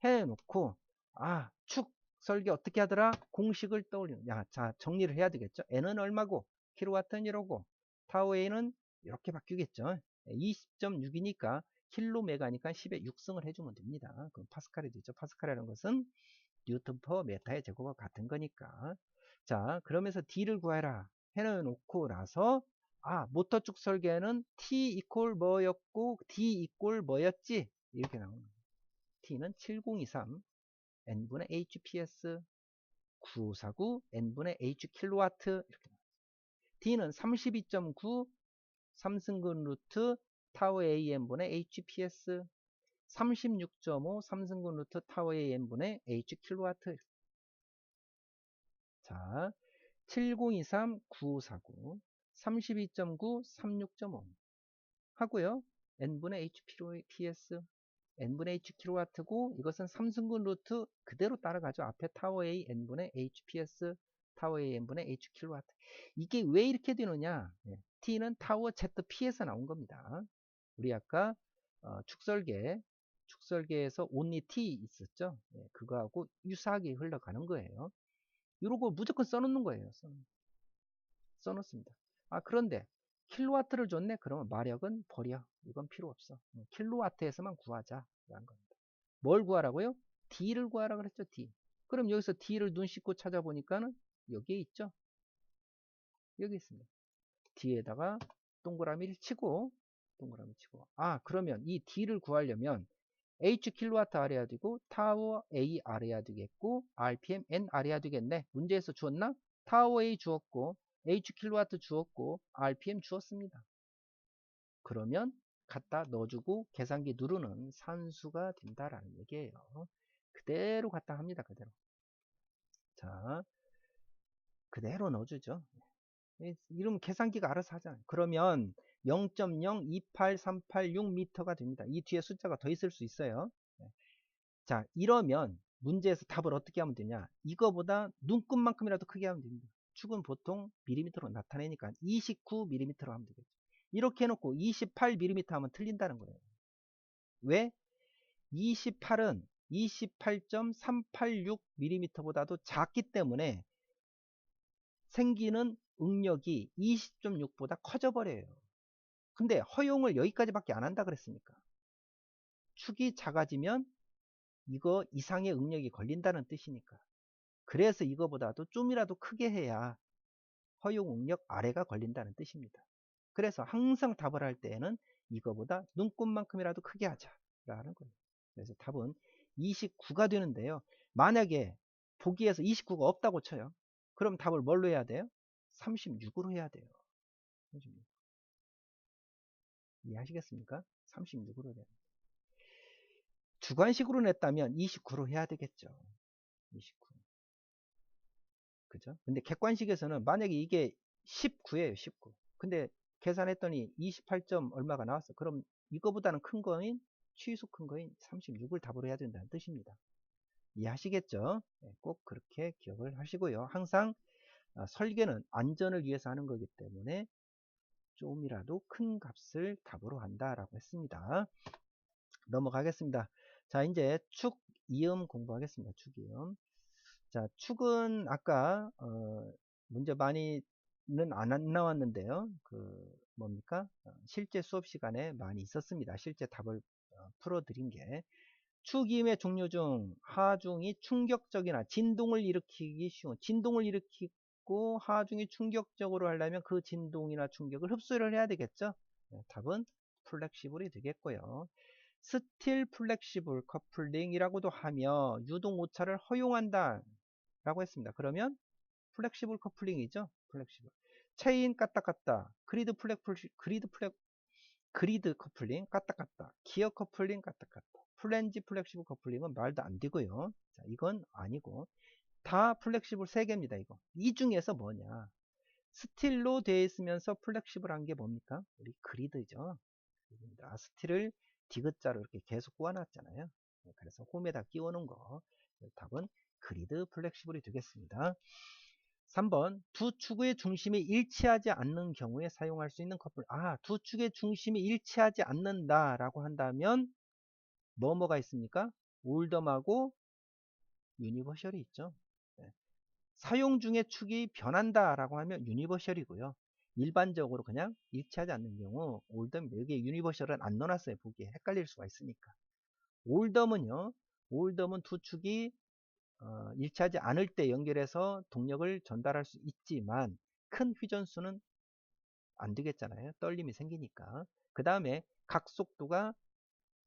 해놓고 축 설계 어떻게 하더라? 공식을 떠올리는. 자, 정리를 해야 되겠죠. N은 얼마고 킬로와트는 이러고 타워 A는 이렇게 바뀌겠죠. 20.6이니까 킬로메가니까 10에 6승을 해주면 됩니다. 그럼 파스칼이 되죠. 파스칼이라는 것은 뉴턴 퍼 메타의 제곱과 같은 거니까. 자, 그러면서 D를 구해라 해놓고 나서 모터축 설계는 T 이퀄 뭐였고 D 이퀄 뭐였지? 이렇게 나옵니다. T는 7023 N분의 HPS 949 N분의 H 킬로와트 이렇게 나옵니다. D는 32.9 3승근 루트 타워 AM분의 HPS 36.5 3승근 루트 타워 AM분의 H 킬로와트. 자, 7023 949 32.9 36.5 하고요. N분의 HPS N분의 H 킬로와트고 이것은 3승근 루트 그대로 따라가죠. 앞에 타워 A N분의 HPS 타워 A N분의 H 킬로와트. 이게 왜 이렇게 되느냐? T는 타워 ZP에서 나온 겁니다. 우리 아까 축설계에서 only T 있었죠? 그거하고 유사하게 흘러가는 거예요. 이러고 무조건 써놓는 거예요. 써놓습니다. 그런데 킬로와트를 줬네? 그러면 마력은 버려. 이건 필요 없어. 킬로와트에서만 구하자. 라는 겁니다. 뭘 구하라고요? D를 구하라 그랬죠. D. 그럼 여기서 D를 눈 씻고 찾아보니까는 여기에 있죠. 여기 있습니다. D에다가 동그라미를 치고 그러면 이 D를 구하려면 H 킬로와트 알아야 되고 타워 A 알아야 되겠고 RPM N 알아야 되겠네. 문제에서 주었나? 타워 A 주었고 H 킬로와트 주었고 RPM 주었습니다. 그러면 갖다 넣어주고 계산기 누르는 산수가 된다라는 얘기예요. 그대로 갖다 합니다. 그대로. 자, 그대로 넣어주죠. 이러면 계산기가 알아서 하잖아요. 그러면 0.028386m가 됩니다. 이 뒤에 숫자가 더 있을 수 있어요. 자, 이러면 문제에서 답을 어떻게 하면 되냐? 이거보다 눈금만큼이라도 크게 하면 됩니다. 축은 보통 밀리미터로 나타내니까 29mm로 하면 되겠죠. 이렇게 해놓고 28mm 하면 틀린다는 거예요. 왜? 28은 28.386mm보다도 작기 때문에 생기는 응력이 20.6보다 커져 버려요. 근데 허용을 여기까지밖에 안 한다 그랬으니까. 축이 작아지면 이거 이상의 응력이 걸린다는 뜻이니까. 그래서 이거보다도 좀이라도 크게 해야 허용 응력 아래가 걸린다는 뜻입니다. 그래서 항상 답을 할 때에는 이거보다 눈곱만큼이라도 크게 하자라는 거예요. 그래서 답은 29가 되는데요. 만약에 보기에서 29가 없다고 쳐요. 그럼 답을 뭘로 해야 돼요? 36으로 해야 돼요. 36. 이해하시겠습니까? 36으로 돼요. 주관식으로 냈다면 29로 해야 되겠죠. 29. 그죠? 근데 객관식에서는 만약에 이게 19예요. 19. 근데 계산했더니 28점 얼마가 나왔어. 그럼 이거보다는 큰 거인 취소 큰 거인 36을 답으로 해야 된다는 뜻입니다. 이해하시겠죠? 꼭 그렇게 기억을 하시고요. 항상 설계는 안전을 위해서 하는 거기 때문에 좀이라도 큰 값을 답으로 한다라고 했습니다. 넘어가겠습니다. 자, 이제 축 이음 공부하겠습니다. 축 이음. 자, 축은 아까 문제 많이는 안 나왔는데요. 그 뭡니까? 실제 수업 시간에 많이 있었습니다. 실제 답을 풀어드린 게 축 이음의 종류 중 하중이 충격적이나 진동을 일으키기 쉬운 진동을 일으키고 하중이 충격적으로 하려면 그 진동이나 충격을 흡수를 해야 되겠죠. 네, 답은 플렉시블이 되겠고요. 스틸 플렉시블 커플링이라고도 하며 유동 오차를 허용한다 라고 했습니다. 그러면 플렉시블 커플링이죠. 플렉시블. 체인 까딱까딱, 그리드 커플링 까딱까딱, 기어 커플링 까딱까딱, 플랜지 플렉시블 커플링은 말도 안 되고요. 자, 이건 아니고 다 플렉시블 3개입니다. 이거. 이 중에서 뭐냐? 스틸로 되어 있으면서 플렉시블한 게 뭡니까? 우리 그리드죠. 스틸을 디귿자로 이렇게 계속 꼬아놨잖아요. 그래서 홈에다 끼워놓은 거. 답은 그리드 플렉시블이 되겠습니다. 3번 두 축의 중심이 일치하지 않는 경우에 사용할 수 있는 커플. 두 축의 중심이 일치하지 않는다 라고 한다면 뭐가 있습니까? 올덤하고 유니버셜이 있죠. 네. 사용 중에 축이 변한다 라고 하면 유니버셜이고요. 일반적으로 그냥 일치하지 않는 경우 올덤, 여기에 유니버셜은 안 넣어놨어요. 보기에 헷갈릴 수가 있으니까. 올덤은요, 올덤은 두 축이 일치하지 않을 때 연결해서 동력을 전달할 수 있지만 큰 회전수는 안 되겠잖아요. 떨림이 생기니까. 그 다음에 각속도가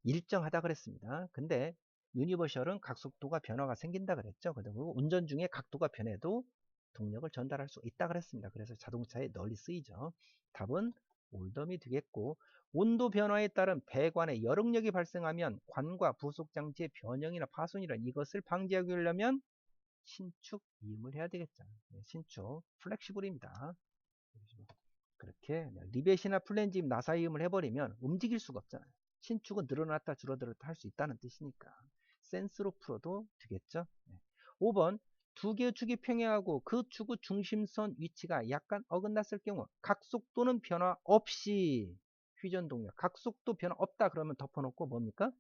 일정하다 그랬습니다. 근데 유니버셜은 각속도가 변화가 생긴다 그랬죠. 그리고 운전 중에 각도가 변해도 동력을 전달할 수 있다 그랬습니다. 그래서 자동차에 널리 쓰이죠. 답은 올덤이 되겠고, 온도 변화에 따른 배관에 여력력이 발생하면 관과 부속 장치의 변형이나 파손이란 이것을 방지하기 위하려면 신축 이음을 해야 되겠죠. 신축 플렉시블입니다. 그렇게 리벳이나 플랜지임 나사이음을 해버리면 움직일 수가 없잖아요. 신축은 늘어났다 줄어들었다 할 수 있다는 뜻이니까 센스로 풀어도 되겠죠. 5번 두 개의 축이 평행하고 그 축의 중심선 위치가 약간 어긋났을 경우 각속도는 변화 없이 회전 동력, 각속도 변화 없다 그러면 덮어놓고 뭡니까?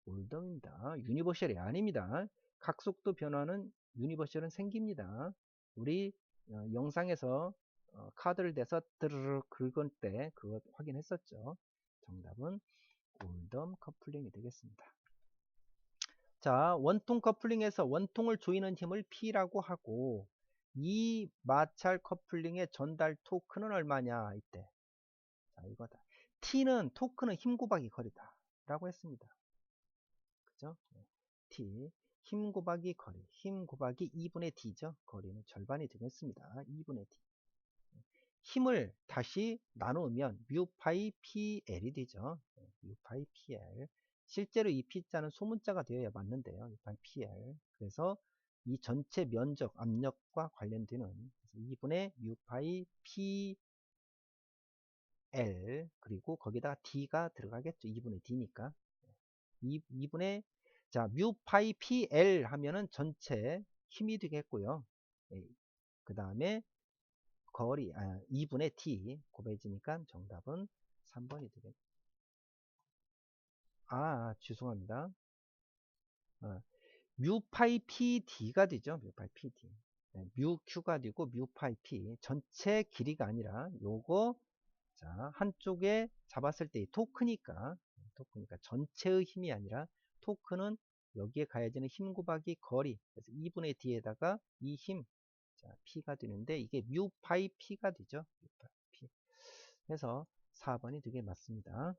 올덤입니다. 유니버셜이 아닙니다. 각속도 변화는 유니버셜은 생깁니다. 우리 영상에서 카드를 대서 드르륵 긁을 때 그거 확인했었죠. 정답은 올덤 커플링이 되겠습니다. 자, 원통 커플링에서 원통을 조이는 힘을 P라고 하고 이 마찰 커플링의 전달 토크는 얼마냐 이때. 자, 이거다. T는 토크는 힘 곱하기 거리다 라고 했습니다. 그죠? T 힘 곱하기 거리, 힘 곱하기 2분의 D죠. 거리는 절반이 되겠습니다. 2분의 D. 힘을 다시 나누면 뮤파이 PL이 되죠. 뮤파이 PL. 실제로 이 P자는 소문자가 되어야 맞는데요. 뮤파이 PL. 그래서 이 전체 면적, 압력과 관련되는 2분의 뮤파이 PL 그리고 거기다가 D가 들어가겠죠. 2분의 D니까. 2분의 자, 뮤파이 PL 하면은 전체 힘이 되겠고요. 그 다음에 거리, 2분의 t 곱해지니까 정답은 3번이 되겠네요. 죄송합니다. 뮤파이 PD가 되죠. 뮤파이 PD. 네, 뮤Q가 되고 뮤파이 P. 전체 길이가 아니라 요거, 자, 한쪽에 잡았을 때 토크니까 전체의 힘이 아니라 토크는 여기에 가해지는 힘 곱하기 거리. 그래서 2분의 D에다가 이 힘, 자, P가 되는데 이게 뮤파이 P가 되죠. 뮤파이 P. 해서 4번이 되게 맞습니다.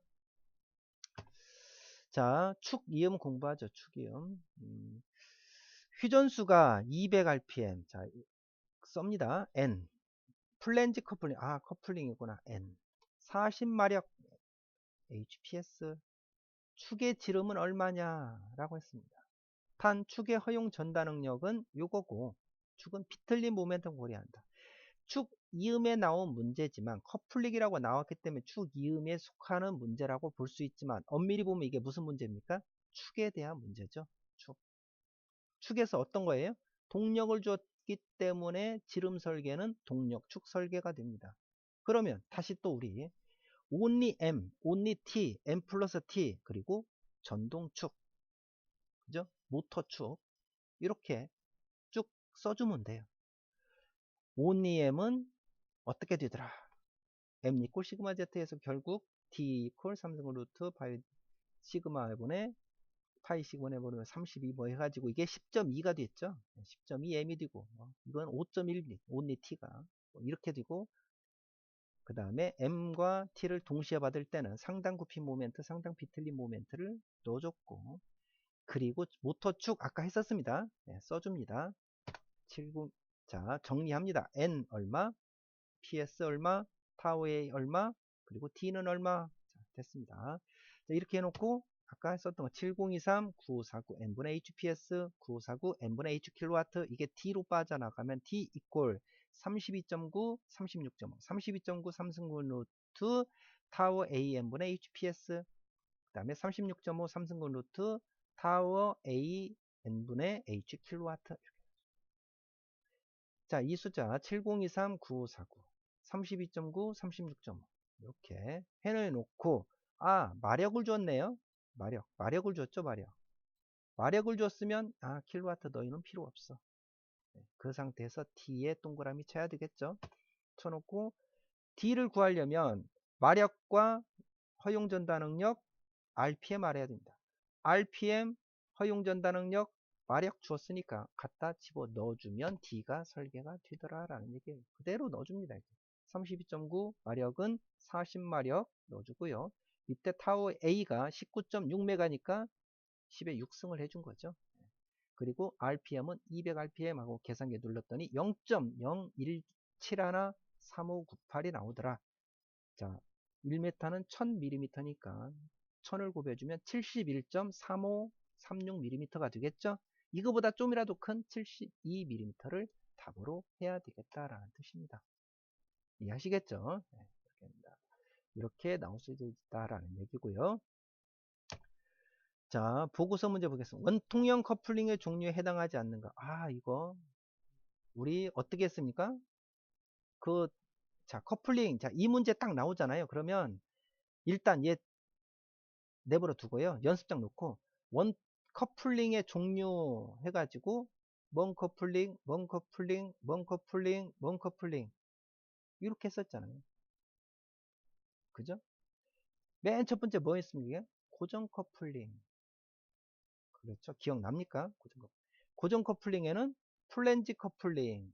자, 축 이음 공부하죠. 축 이음. 회전수가 200rpm. 자, 썹니다. N. 플랜지 커플링. 커플링이구나. N. 40마력 HPS. 축의 지름은 얼마냐? 라고 했습니다. 단 축의 허용 전달 능력은 요거고, 축은 비틀린 모멘텀 고려한다. 축 이음에 나온 문제지만 커플링이라고 나왔기 때문에 축 이음에 속하는 문제라고 볼 수 있지만 엄밀히 보면 이게 무슨 문제입니까? 축에 대한 문제죠. 축에서 어떤 거예요? 동력을 없기 때문에 지름 설계는 동력축 설계가 됩니다. 그러면 다시 또 우리 only M, only T, M 플러스 T, 그리고 전동축, 그죠? 모터축, 이렇게 쭉 써주면 돼요. only M은 어떻게 되더라? M 이퀄 시그마 Z에서 결국 T 이퀄 3승 루트 파이 시그마 분의 파이 시그마 해보면 32 뭐 해가지고 이게 10.2가 됐죠. 10.2 M이 되고 이건 5.1 only T가 이렇게 되고, 그 다음에 M과 T를 동시에 받을 때는 상당 굽힌 모멘트, 상당 비틀린 모멘트를 넣어줬고, 그리고 모터축 아까 했었습니다. 네, 써줍니다. 79. 자, 정리합니다. N 얼마, PS 얼마, 타우 A 얼마, 그리고 T는 얼마. 자, 됐습니다. 자, 이렇게 해놓고 아까 했었던 거 7023 9549 n분의 HPS 9549 n분의 H킬로와트, 이게 T로 빠져나가면 T 이퀄 32.9 36.5 32.9 3승분 루트 타워 A n분의 HPS, 그 다음에 36.5 3승분 루트 타워 A n분의 H킬로와트. 자, 이 숫자 7023 9549 32.9 36.5 이렇게 해놓고, 마력을 줬네요. 마력을 줬죠. 마력을 줬으면 킬로와트 너희는 필요 없어. 그 상태에서 T에 동그라미 쳐야 되겠죠. 쳐놓고 D를 구하려면 마력과 허용 전달능력 RPM 알아야 됩니다. RPM 허용 전달능력 마력 주었으니까 갖다 집어 넣어주면 D가 설계가 되더라 라는 얘기예요. 그대로 넣어줍니다. 32.9 마력은 40마력 넣어주고요. 밑에 타워 A가 19.6메가니까 10에 6승을 해준 거죠. 그리고 RPM은 200rpm 하고 계산기 눌렀더니 0.01713598이 나오더라. 자, 1m는 1000mm니까 1000을 곱해주면 71.3536mm가 되겠죠. 이거보다 좀이라도 큰 72mm를 답으로 해야 되겠다라는 뜻입니다. 이해하시겠죠? 네, 이렇게 나올 수 있다라는 얘기고요. 자, 보고서 문제 보겠습니다. 원통형 커플링의 종류에 해당하지 않는가? 이거 우리 어떻게 했습니까? 자, 커플링. 자, 이 문제 딱 나오잖아요. 그러면 일단 얘 내버려 두고요. 연습장 놓고 원 커플링의 종류 해가지고 먼 커플링, 먼 커플링, 먼 커플링, 먼 커플링 이렇게 했었잖아요. 그죠? 맨 첫 번째 뭐 했습니까? 고정 커플링. 그렇죠? 기억납니까? 고정 커플링에는 플랜지 커플링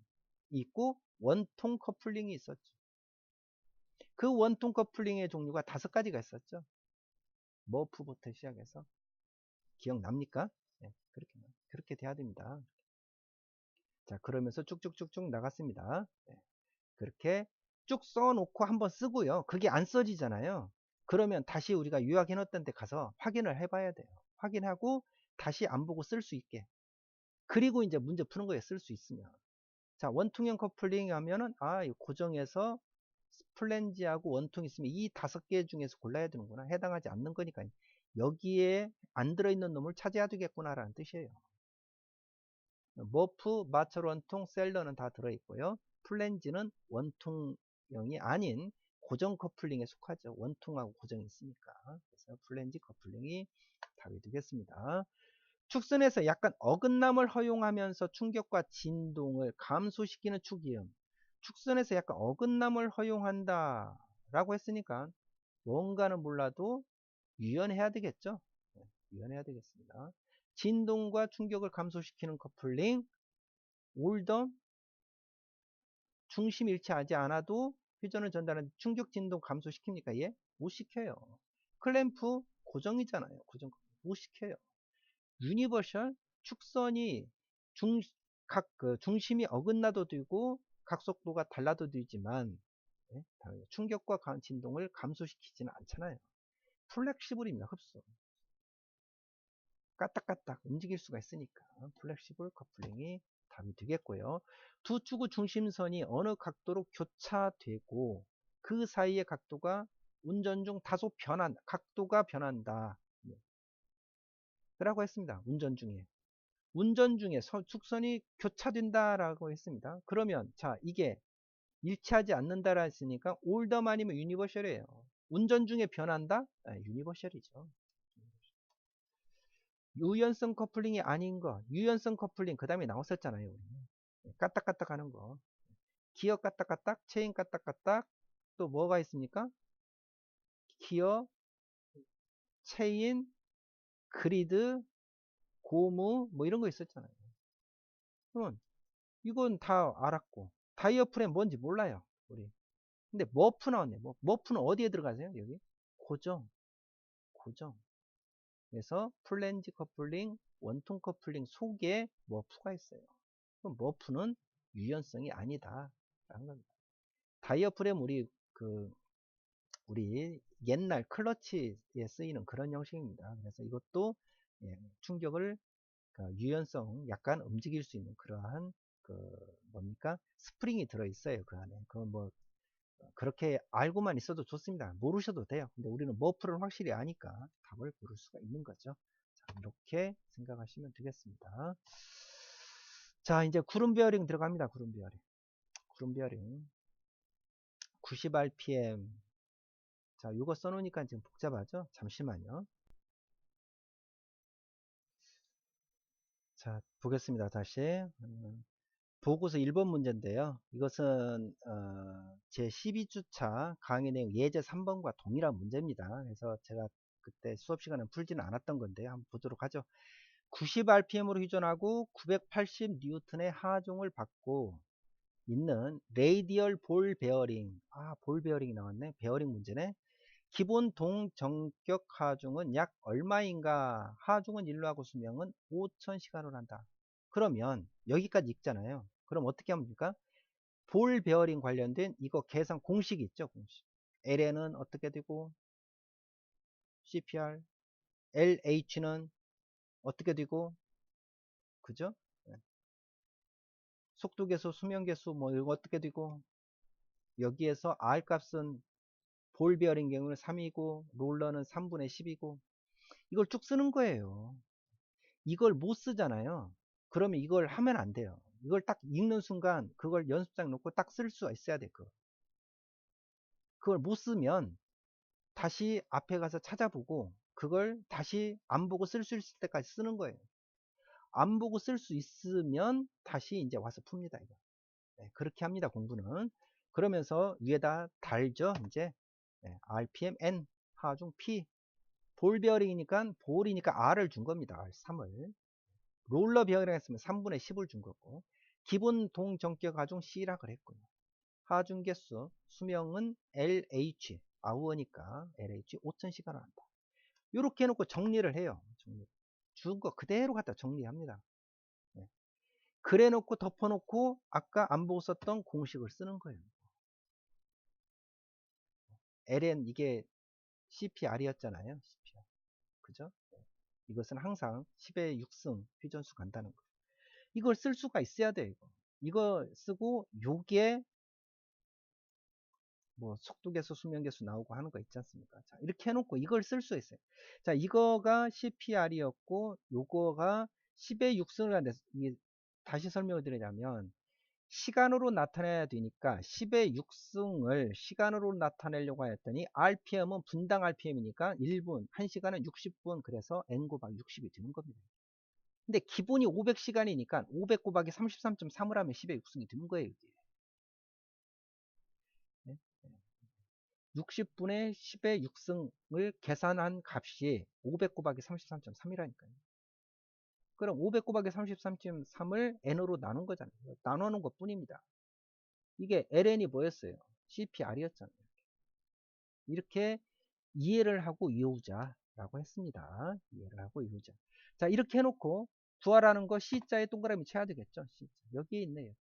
있고 원통 커플링이 있었죠. 그 원통 커플링의 종류가 5가지가 있었죠. 머프부터 시작해서 기억납니까? 네, 그렇게 돼야 됩니다. 자, 그러면서 쭉쭉쭉쭉 나갔습니다. 네, 그렇게 쭉 써놓고 한번 쓰고요. 그게 안 써지잖아요. 그러면 다시 우리가 요약해 놓았던 데 가서 확인을 해봐야 돼요. 확인하고 다시 안 보고 쓸 수 있게. 그리고 이제 문제 푸는 거에 쓸 수 있으면. 자, 원통형 커플링 하면은 이 고정에서 플랜지하고 원통 있으면 이 5개 중에서 골라야 되는구나. 해당하지 않는 거니까 여기에 안 들어있는 놈을 찾아야 되겠구나 라는 뜻이에요. 머프, 마철 원통, 셀러는 다 들어있고요. 플랜지는 원통형이 아닌 고정 커플링에 속하죠. 원통하고 고정이 있으니까. 그래서 플랜지 커플링이 답이 되겠습니다. 축선에서 약간 어긋남을 허용하면서 충격과 진동을 감소시키는 축이음. 축선에서 약간 어긋남을 허용한다 라고 했으니까 뭔가는 몰라도 유연해야 되겠죠. 네, 유연해야 되겠습니다. 진동과 충격을 감소시키는 커플링. 올던 중심 일치하지 않아도 회전을 전달하는 충격 진동 감소시킵니까? 얘? 못 시켜요. 클램프 고정이잖아요. 고정 못 시켜요. 유니버셜 축선이 중심이 어긋나도 되고 각속도가 달라도 되지만 충격과 진동을 감소시키지는 않잖아요. 플렉시블입니다. 흡수. 까딱까딱 움직일 수가 있으니까 플렉시블 커플링이 답이 되겠고요. 두 축의 중심선이 어느 각도로 교차되고 그 사이의 각도가 운전 중 다소 각도가 변한다 라고 했습니다. 운전 중에. 운전 중에 축선이 교차된다라고 했습니다. 그러면 자, 이게 일치하지 않는다라 했으니까 올더만이면 유니버셜이에요. 운전 중에 변한다? 아, 유니버셜이죠. 유연성 커플링이 아닌 거, 유연성 커플링 그 다음에 나왔었잖아요. 우리. 까딱까딱 하는 거. 기어 까딱까딱, 체인 까딱까딱, 또 뭐가 있습니까? 기어, 체인, 그리드, 고무, 뭐 이런 거 있었잖아요. 그러면 이건 다 알았고, 다이어프램 뭔지 몰라요. 우리. 근데 머프 나왔네. 머프는 어디에 들어가세요? 여기? 고정, 고정. 그래서 플랜지 커플링, 원통 커플링 속에 머프가 있어요. 그럼 머프는 유연성이 아니다. 라는 겁니다. 다이어프램 우리 옛날 클러치에 쓰이는 그런 형식입니다. 그래서 이것도 예, 충격을 유연성 약간 움직일 수 있는 그러한 그 뭡니까 스프링이 들어 있어요. 그 안에. 그건 뭐 그렇게 알고만 있어도 좋습니다. 모르셔도 돼요. 근데 우리는 머프를 확실히 아니까 답을 고를 수가 있는 거죠. 자, 이렇게 생각하시면 되겠습니다. 자, 이제 구름 베어링 들어갑니다. 구름 베어링. 구름 베어링. 90rpm. 자, 이거 써놓으니까 지금 복잡하죠? 잠시만요. 자, 보겠습니다. 다시. 보고서 1번 문제인데요. 이것은 제 12주차 강의 내용 예제 3번과 동일한 문제입니다. 그래서 제가 그때 수업 시간에 풀지는 않았던 건데요. 한번 보도록 하죠. 90rpm으로 휴전하고 980N의 하중을 받고 있는 레이디얼 볼 베어링. 아, 볼 베어링이 나왔네. 베어링 문제네. 기본 동정격 하중은 약 얼마인가? 하중은 1로 하고 수명은 5000시간을 한다. 그러면 여기까지 읽잖아요. 그럼 어떻게 하면 됩니까? 볼 베어링 관련된 이거 계산 공식이 있죠. 공식. LN은 어떻게 되고 CPR, LH는 어떻게 되고 그죠? 네. 속도계수, 수명계수 뭐 이거 어떻게 되고 여기에서 R 값은 볼 베어링 경우는 3이고 롤러는 3분의 10이고 이걸 쭉 쓰는 거예요. 이걸 못 쓰잖아요. 그러면 이걸 하면 안 돼요. 이걸 딱 읽는 순간 그걸 연습장 놓고 딱 쓸 수가 있어야 돼. 그걸 못 쓰면 다시 앞에 가서 찾아보고 그걸 다시 안 보고 쓸 수 있을 때까지 쓰는 거예요. 안 보고 쓸 수 있으면 다시 이제 와서 풉니다. 이거. 네, 그렇게 합니다. 공부는. 그러면서 위에다 달죠. 이제 네, RPM N 하중 P 볼 베어링이니까 볼이니까 R을 준 겁니다. R 3을. 롤러 베어링 했으면 3분의 10을 준 거고 기본 동정격 하중 C라 그랬고요. 하중 개수 수명은 LH 아우어니까 LH 5000시간을 한다. 이렇게 해놓고 정리를 해요. 준 거 그대로 갖다 정리합니다. 네. 그래 놓고 덮어놓고 아까 안 보고 썼던 공식을 쓰는 거예요. LN 이게 CPR이었잖아요. CPR. 그죠? 네. 이것은 항상 10의 6승 회전수 간다는 거. 이걸 쓸 수가 있어야 돼요. 이거 쓰고 요게 뭐 속도계수, 수명계수 나오고 하는 거 있지 않습니까? 자, 이렇게 해놓고 이걸 쓸 수 있어요. 자, 이거가 CPR이었고 요거가 10의 6승을 한데 다시 설명을 드리자면 시간으로 나타내야 되니까 10의 6승을 시간으로 나타내려고 했더니 RPM은 분당 RPM이니까 1분, 1시간은 60분 그래서 N 곱하기 60이 되는 겁니다. 근데 기본이 500시간이니까 500 곱하기 33.3을 하면 10의 6승이 되는 거예요. 이게. 60분의 10의 6승을 계산한 값이 500 곱하기 33.3이라니까요. 그럼 500 곱하기 33.3을 n으로 나눈 거잖아요. 나누는 것 뿐입니다. 이게 ln이 뭐였어요? CPR이었잖아요. 이렇게 이해를 하고 이어오자라고 했습니다. 이해를 하고 이어오자. 자, 이렇게 해놓고 구하라는 거 C자에 동그라미 쳐야 되겠죠? C자. 여기에 있네요.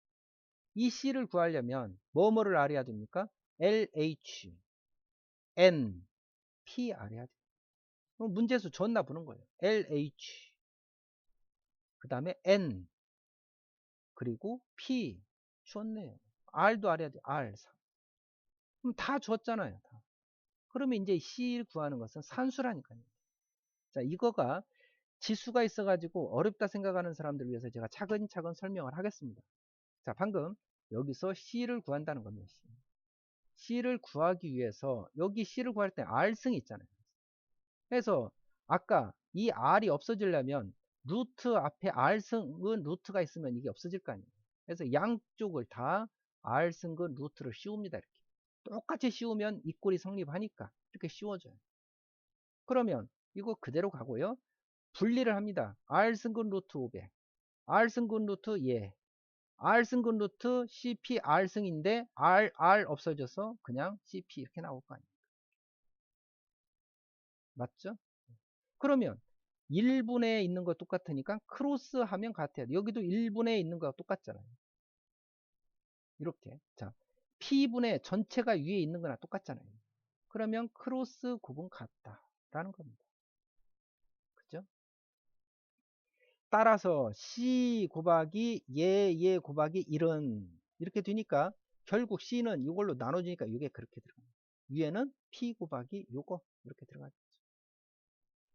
이 C를 구하려면 뭐뭐를 알아야 됩니까? LH, N, P 알아야 돼요. 그럼 문제수 줬나 보는 거예요. LH 그 다음에 N 그리고 P 줬네요. R도 알아야 돼. R 그럼 다 줬잖아요. 다. 그러면 이제 C를 구하는 것은 산수라니까요. 자, 이거가 지수가 있어가지고 어렵다 생각하는 사람들을 위해서 제가 차근차근 설명을 하겠습니다. 자, 방금 여기서 C를 구한다는 겁니다. C를 구하기 위해서 여기 C를 구할 때 R승이 있잖아요. 그래서 아까 이 R이 없어지려면 루트 앞에 R승은 루트가 있으면 이게 없어질 거 아니에요. 그래서 양쪽을 다 R승근 루트를 씌웁니다. 이렇게 똑같이 씌우면 이 꼴이 성립하니까 이렇게 씌워져요. 그러면 이거 그대로 가고요. 분리를 합니다. R승근 루트 500 R승근 루트 예 R승근 루트 CP R승인데 R 없어져서 그냥 CP 이렇게 나올 거 아니에요. 맞죠? 그러면 1분에 있는 거 똑같으니까 크로스 하면 같아요. 여기도 1분에 있는 거 똑같잖아요. 이렇게. 자, P분의 전체가 위에 있는 거나 똑같잖아요. 그러면 크로스 곱은 같다라는 겁니다. 그죠? 따라서 C 곱하기 얘 곱하기 1은 이렇게 되니까 결국 C는 이걸로 나눠지니까 이게 그렇게 들어갑니다. 위에는 P 곱하기 요거 이렇게 들어가죠.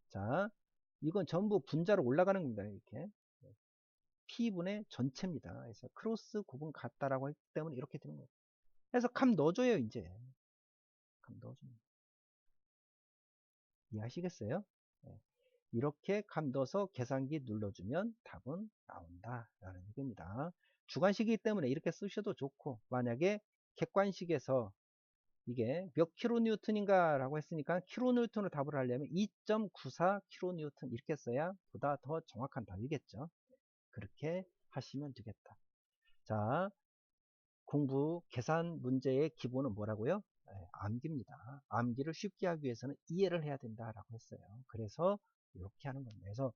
자, 이건 전부 분자로 올라가는 겁니다. 이렇게. P분의 전체입니다. 그래서 크로스 곱은 같다라고 했기 때문에 이렇게 되는 거예요. 그래서 값 넣어줘요, 이제. 값 넣어줍니다. 이해하시겠어요? 네. 이렇게 값 넣어서 계산기 눌러주면 답은 나온다라는 얘기입니다. 주관식이기 때문에 이렇게 쓰셔도 좋고, 만약에 객관식에서 이게 몇 킬로니우턴인가 라고 했으니까 킬로니우턴으로 답을 하려면 2.94 킬로니우턴 이렇게 써야 보다 더 정확한 답이겠죠. 그렇게 하시면 되겠다. 자, 공부 계산 문제의 기본은 뭐라고요? 네, 암기입니다. 암기를 쉽게 하기 위해서는 이해를 해야 된다라고 했어요. 그래서 이렇게 하는 겁니다. 그래서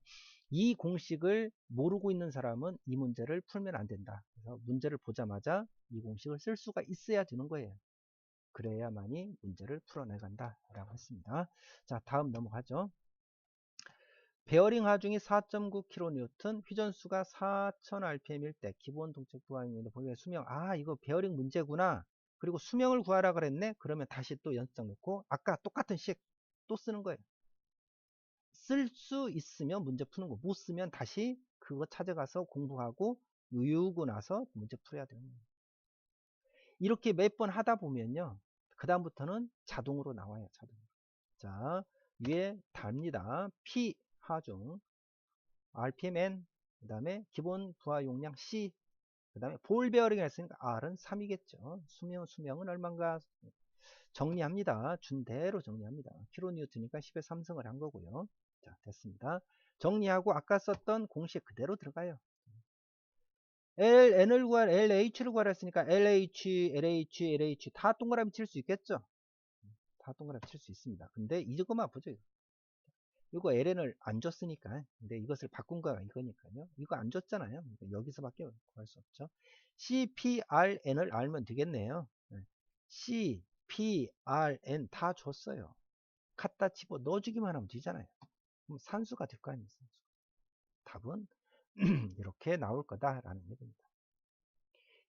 이 공식을 모르고 있는 사람은 이 문제를 풀면 안 된다. 그래서 문제를 보자마자 이 공식을 쓸 수가 있어야 되는 거예요. 그래야만이 문제를 풀어내간다 라고 했습니다. 자, 다음 넘어가죠. 베어링 하중이 4.9kN, 회전수가 4000rpm일 때 기본 동적 부하입니다. 보기에 수명, 이거 베어링 문제구나. 그리고 수명을 구하라 그랬네. 그러면 다시 또 연습장 놓고 아까 똑같은 식 또 쓰는 거예요. 쓸 수 있으면 문제 푸는 거, 못 쓰면 다시 그거 찾아가서 공부하고 외우고 나서 문제 풀어야 되는 거예요. 이렇게 몇 번 하다 보면요, 그 다음부터는 자동으로 나와요. 자동으로. 자, 위에 답니다. P 하중, RPMN, 그 다음에 기본 부하 용량 C, 그 다음에 볼 베어링을 했으니까 R은 3이겠죠. 수명은 얼마인가 정리합니다. 준 대로 정리합니다. 킬로니우턴이니까 10의 3승을 한 거고요. 자, 됐습니다. 정리하고 아까 썼던 공식 그대로 들어가요. LN을 구하라, LH를 구하라 했으니까 LH, LH, LH 다 동그라미 칠 수 있겠죠? 다 동그라미 칠 수 있습니다. 근데 이거만 보죠. 이거 LN을 안 줬으니까. 근데 이것을 바꾼 거가 이거니까요. 이거 안 줬잖아요. 그러니까 여기서밖에 구할 수 없죠. CPRN을 알면 되겠네요. C, P, R, N 다 줬어요. 갖다 집어 넣어주기만 하면 되잖아요. 그럼 산수가 될 거 아니에요. 산수. 답은 이렇게 나올 거다라는 얘기입니다.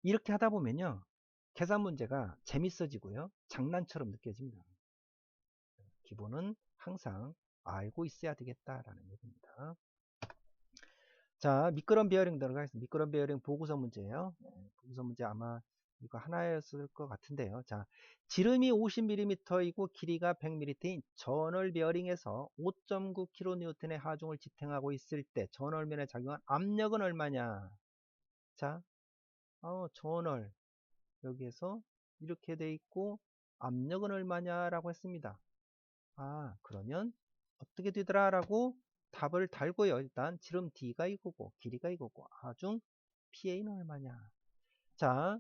이렇게 하다 보면요, 계산 문제가 재밌어지고요, 장난처럼 느껴집니다. 기본은 항상 알고 있어야 되겠다라는 얘기입니다. 자, 미끄럼 베어링 들어가겠습니다. 미끄럼 베어링 보고서 문제예요. 보고서 문제 아마 이거 하나였을 것 같은데요. 자, 지름이 50mm이고 길이가 100mm인 전월 베어링에서 5.9kN의 하중을 지탱하고 있을 때 전월면에 작용한 압력은 얼마냐? 자, 전월 여기에서 이렇게 돼 있고 압력은 얼마냐라고 했습니다. 그러면 어떻게 되더라 라고 답을 달고요. 일단 지름 D가 이거고 길이가 이거고 하중 PA는 얼마냐. 자,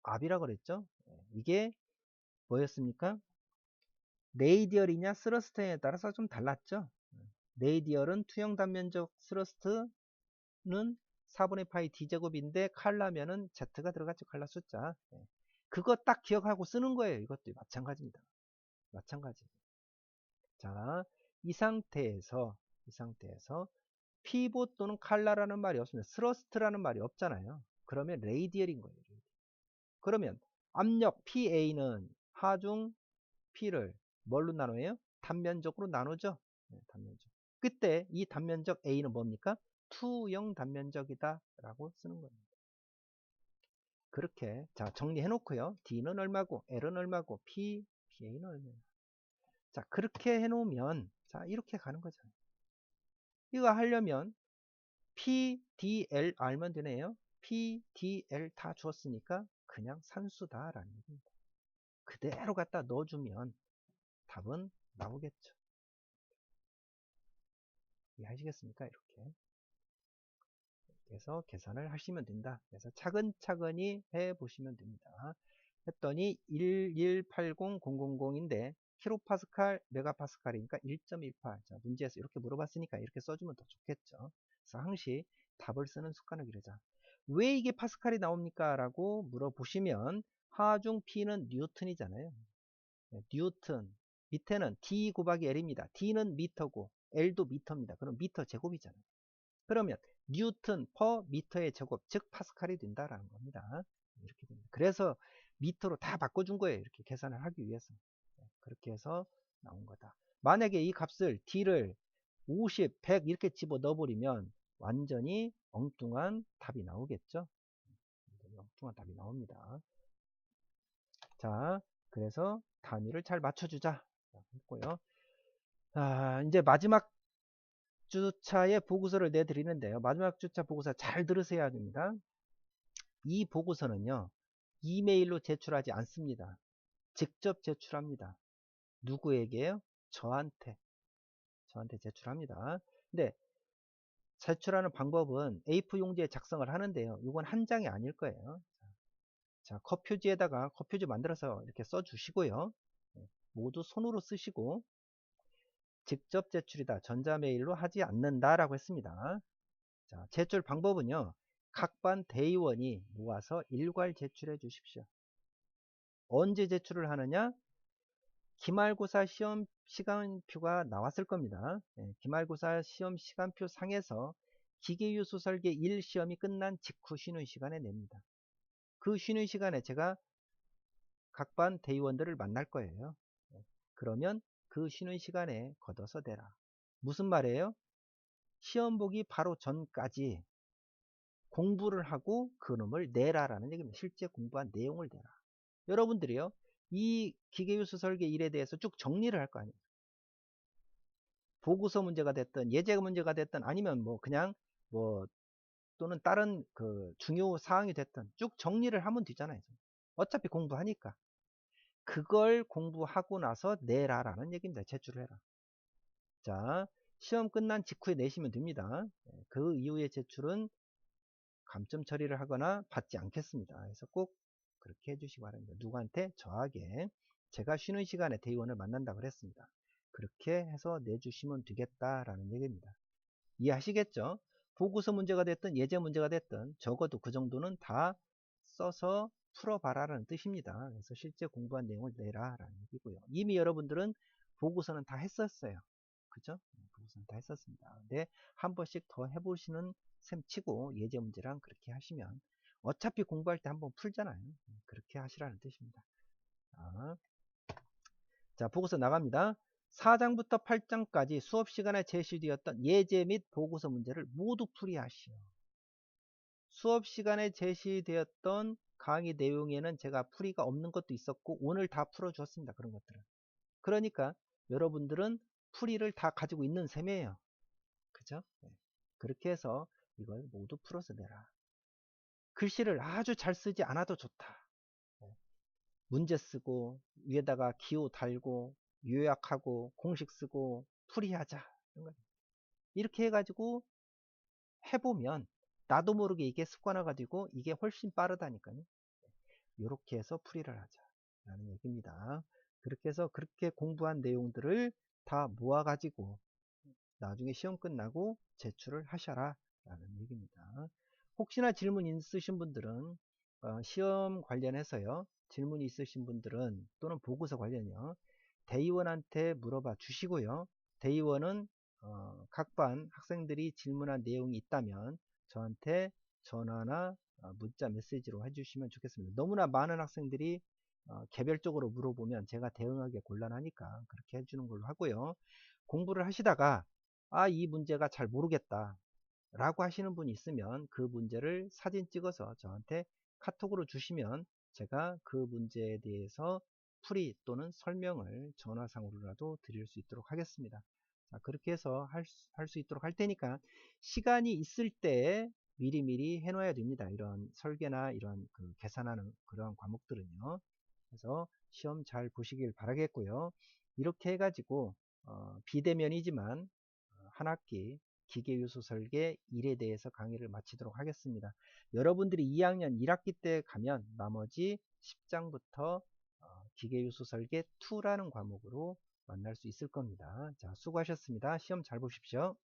압이라고 그랬죠. 이게 뭐였습니까? 레이디얼이냐 스러스트에 따라서 좀 달랐죠. 레이디얼은 투영 단면적 스러스트는 4분의 파이 D제곱인데 칼라면은 Z가 들어갔죠. 칼라 숫자. 그거 딱 기억하고 쓰는 거예요. 이것도 마찬가지입니다. 마찬가지. 자, 이 상태에서 피봇 또는 칼라라는 말이 없습니다. 스러스트라는 말이 없잖아요. 그러면 레이디얼인 거예요. 그러면 압력 PA는 하중 P를 뭘로 나눠요? 단면적으로 나누죠. 단면적. 그때 이 단면적 A는 뭡니까? 투영 단면적이다 라고 쓰는 겁니다. 그렇게 자 정리해 놓고요. D는 얼마고 L은 얼마고 PA는 얼마냐. 자 그렇게 해 놓으면 자 이렇게 가는 거잖아요. 이거 하려면 PDL 알면 되네요. PDL 다 주었으니까 그냥 산수다라는 얘기입니다. 그대로 갖다 넣어주면 답은 나오겠죠. 이해하시겠습니까? 이렇게. 그래서 계산을 하시면 된다. 그래서 차근차근히 해보시면 됩니다. 했더니 1180000인데 킬로파스칼, 메가파스칼이니까 1.18. 자, 문제에서 이렇게 물어봤으니까 이렇게 써주면 더 좋겠죠. 그래서 항시 답을 쓰는 습관을 기르자. 왜 이게 파스칼이 나옵니까? 라고 물어보시면 하중 P는 뉴턴이잖아요. 네, 뉴턴. 밑에는 D 곱하기 L입니다. D는 미터고 L도 미터입니다. 그럼 미터 제곱이잖아요. 그러면 뉴턴 퍼 미터의 제곱, 즉 파스칼이 된다라는 겁니다. 이렇게 됩니다. 그래서 미터로 다 바꿔준 거예요. 이렇게 계산을 하기 위해서. 그렇게 해서 나온 거다. 만약에 이 값을 D를 50, 100 이렇게 집어 넣어버리면 완전히 엉뚱한 답이 나오겠죠. 엉뚱한 답이 나옵니다. 자, 그래서 단위를 잘 맞춰주자 했고요. 이제 마지막 주차의 보고서를 내드리는데요. 마지막 주차 보고서 잘 들으셔야 됩니다. 이 보고서는요. 이메일로 제출하지 않습니다. 직접 제출합니다. 누구에게요? 저한테 제출합니다. 근데 제출하는 방법은 A4 용지에 작성을 하는데요. 이건 한 장이 아닐 거예요. 자, 컷표지에다가 컷표지 만들어서 이렇게 써주시고요. 모두 손으로 쓰시고 직접 제출이다. 전자메일로 하지 않는다라고 했습니다. 자, 제출 방법은요. 각 반 대의원이 모아서 일괄 제출해 주십시오. 언제 제출을 하느냐? 기말고사 시험 시간표가 나왔을 겁니다. 기말고사 시험 시간표 상에서 기계유수 설계 1 시험이 끝난 직후 쉬는 시간에 냅니다. 그 쉬는 시간에 제가 각 반 대의원들을 만날 거예요. 그러면 그 쉬는 시간에 걷어서 내라. 무슨 말이에요? 시험 보기 바로 전까지 공부를 하고 그놈을 내라라는 얘기입니다. 실제 공부한 내용을 내라. 여러분들이요. 이 기계유수 설계 1에 대해서 쭉 정리를 할 거 아니에요. 보고서 문제가 됐든 예제 문제가 됐든 아니면 뭐 그냥 뭐 또는 다른 그 중요 사항이 됐든 쭉 정리를 하면 되잖아요. 어차피 공부하니까. 그걸 공부하고 나서 내라라는 얘기입니다. 제출을 해라. 자, 시험 끝난 직후에 내시면 됩니다. 그 이후에 제출은 감점 처리를 하거나 받지 않겠습니다. 그래서 꼭 그렇게 해주시기 바랍니다. 누구한테? 저에게. 제가 쉬는 시간에 대의원을 만난다고 그랬습니다. 그렇게 해서 내주시면 되겠다라는 얘기입니다. 이해하시겠죠? 보고서 문제가 됐든 예제 문제가 됐든 적어도 그 정도는 다 써서 풀어봐라라는 뜻입니다. 그래서 실제 공부한 내용을 내라라는 얘기고요. 이미 여러분들은 보고서는 다 했었어요. 그죠? 보고서는 다 했었습니다. 근데 한 번씩 더 해보시는 셈 치고 예제 문제랑 그렇게 하시면 어차피 공부할 때 한번 풀잖아요. 그렇게 하시라는 뜻입니다. 자, 보고서 나갑니다. 4장부터 8장까지 수업 시간에 제시되었던 예제 및 보고서 문제를 모두 풀이하시오. 수업 시간에 제시되었던 강의 내용에는 제가 풀이가 없는 것도 있었고 오늘 다 풀어주었습니다. 그런 것들은. 그러니까 여러분들은 풀이를 다 가지고 있는 셈이에요. 그죠? 네. 그렇게 해서 이걸 모두 풀어서 내라. 글씨를 아주 잘 쓰지 않아도 좋다. 네. 문제 쓰고 위에다가 기호 달고 요약하고 공식 쓰고 풀이하자. 이렇게 해가지고 해보면 나도 모르게 이게 습관화가 되고 이게 훨씬 빠르다니까요. 이렇게 해서 풀이를 하자 라는 얘기입니다. 그렇게 해서 그렇게 공부한 내용들을 다 모아가지고 나중에 시험 끝나고 제출을 하셔라 라는 얘기입니다. 혹시나 질문 있으신 분들은 시험 관련해서요. 질문이 있으신 분들은 또는 보고서 관련이요. 대의원한테 물어봐 주시고요. 대의원은 각 반 학생들이 질문한 내용이 있다면 저한테 전화나 문자 메시지로 해주시면 좋겠습니다. 너무나 많은 학생들이 개별적으로 물어보면 제가 대응하기 곤란하니까 그렇게 해주는 걸로 하고요. 공부를 하시다가 이 문제가 잘 모르겠다 라고 하시는 분이 있으면 그 문제를 사진 찍어서 저한테 카톡으로 주시면 제가 그 문제에 대해서 풀이 또는 설명을 전화상으로라도 드릴 수 있도록 하겠습니다. 자, 그렇게 해서 할 수 있도록 할 테니까 시간이 있을 때 미리미리 해놔야 됩니다. 이런 설계나 이런 그 계산하는 그런 과목들은요. 그래서 시험 잘 보시길 바라겠고요. 이렇게 해가지고 비대면이지만 한 학기 기계유수 설계 1에 대해서 강의를 마치도록 하겠습니다. 여러분들이 2학년 1학기 때 가면 나머지 10장부터 기계유수 설계 2라는 과목으로 만날 수 있을 겁니다. 자, 수고하셨습니다. 시험 잘 보십시오.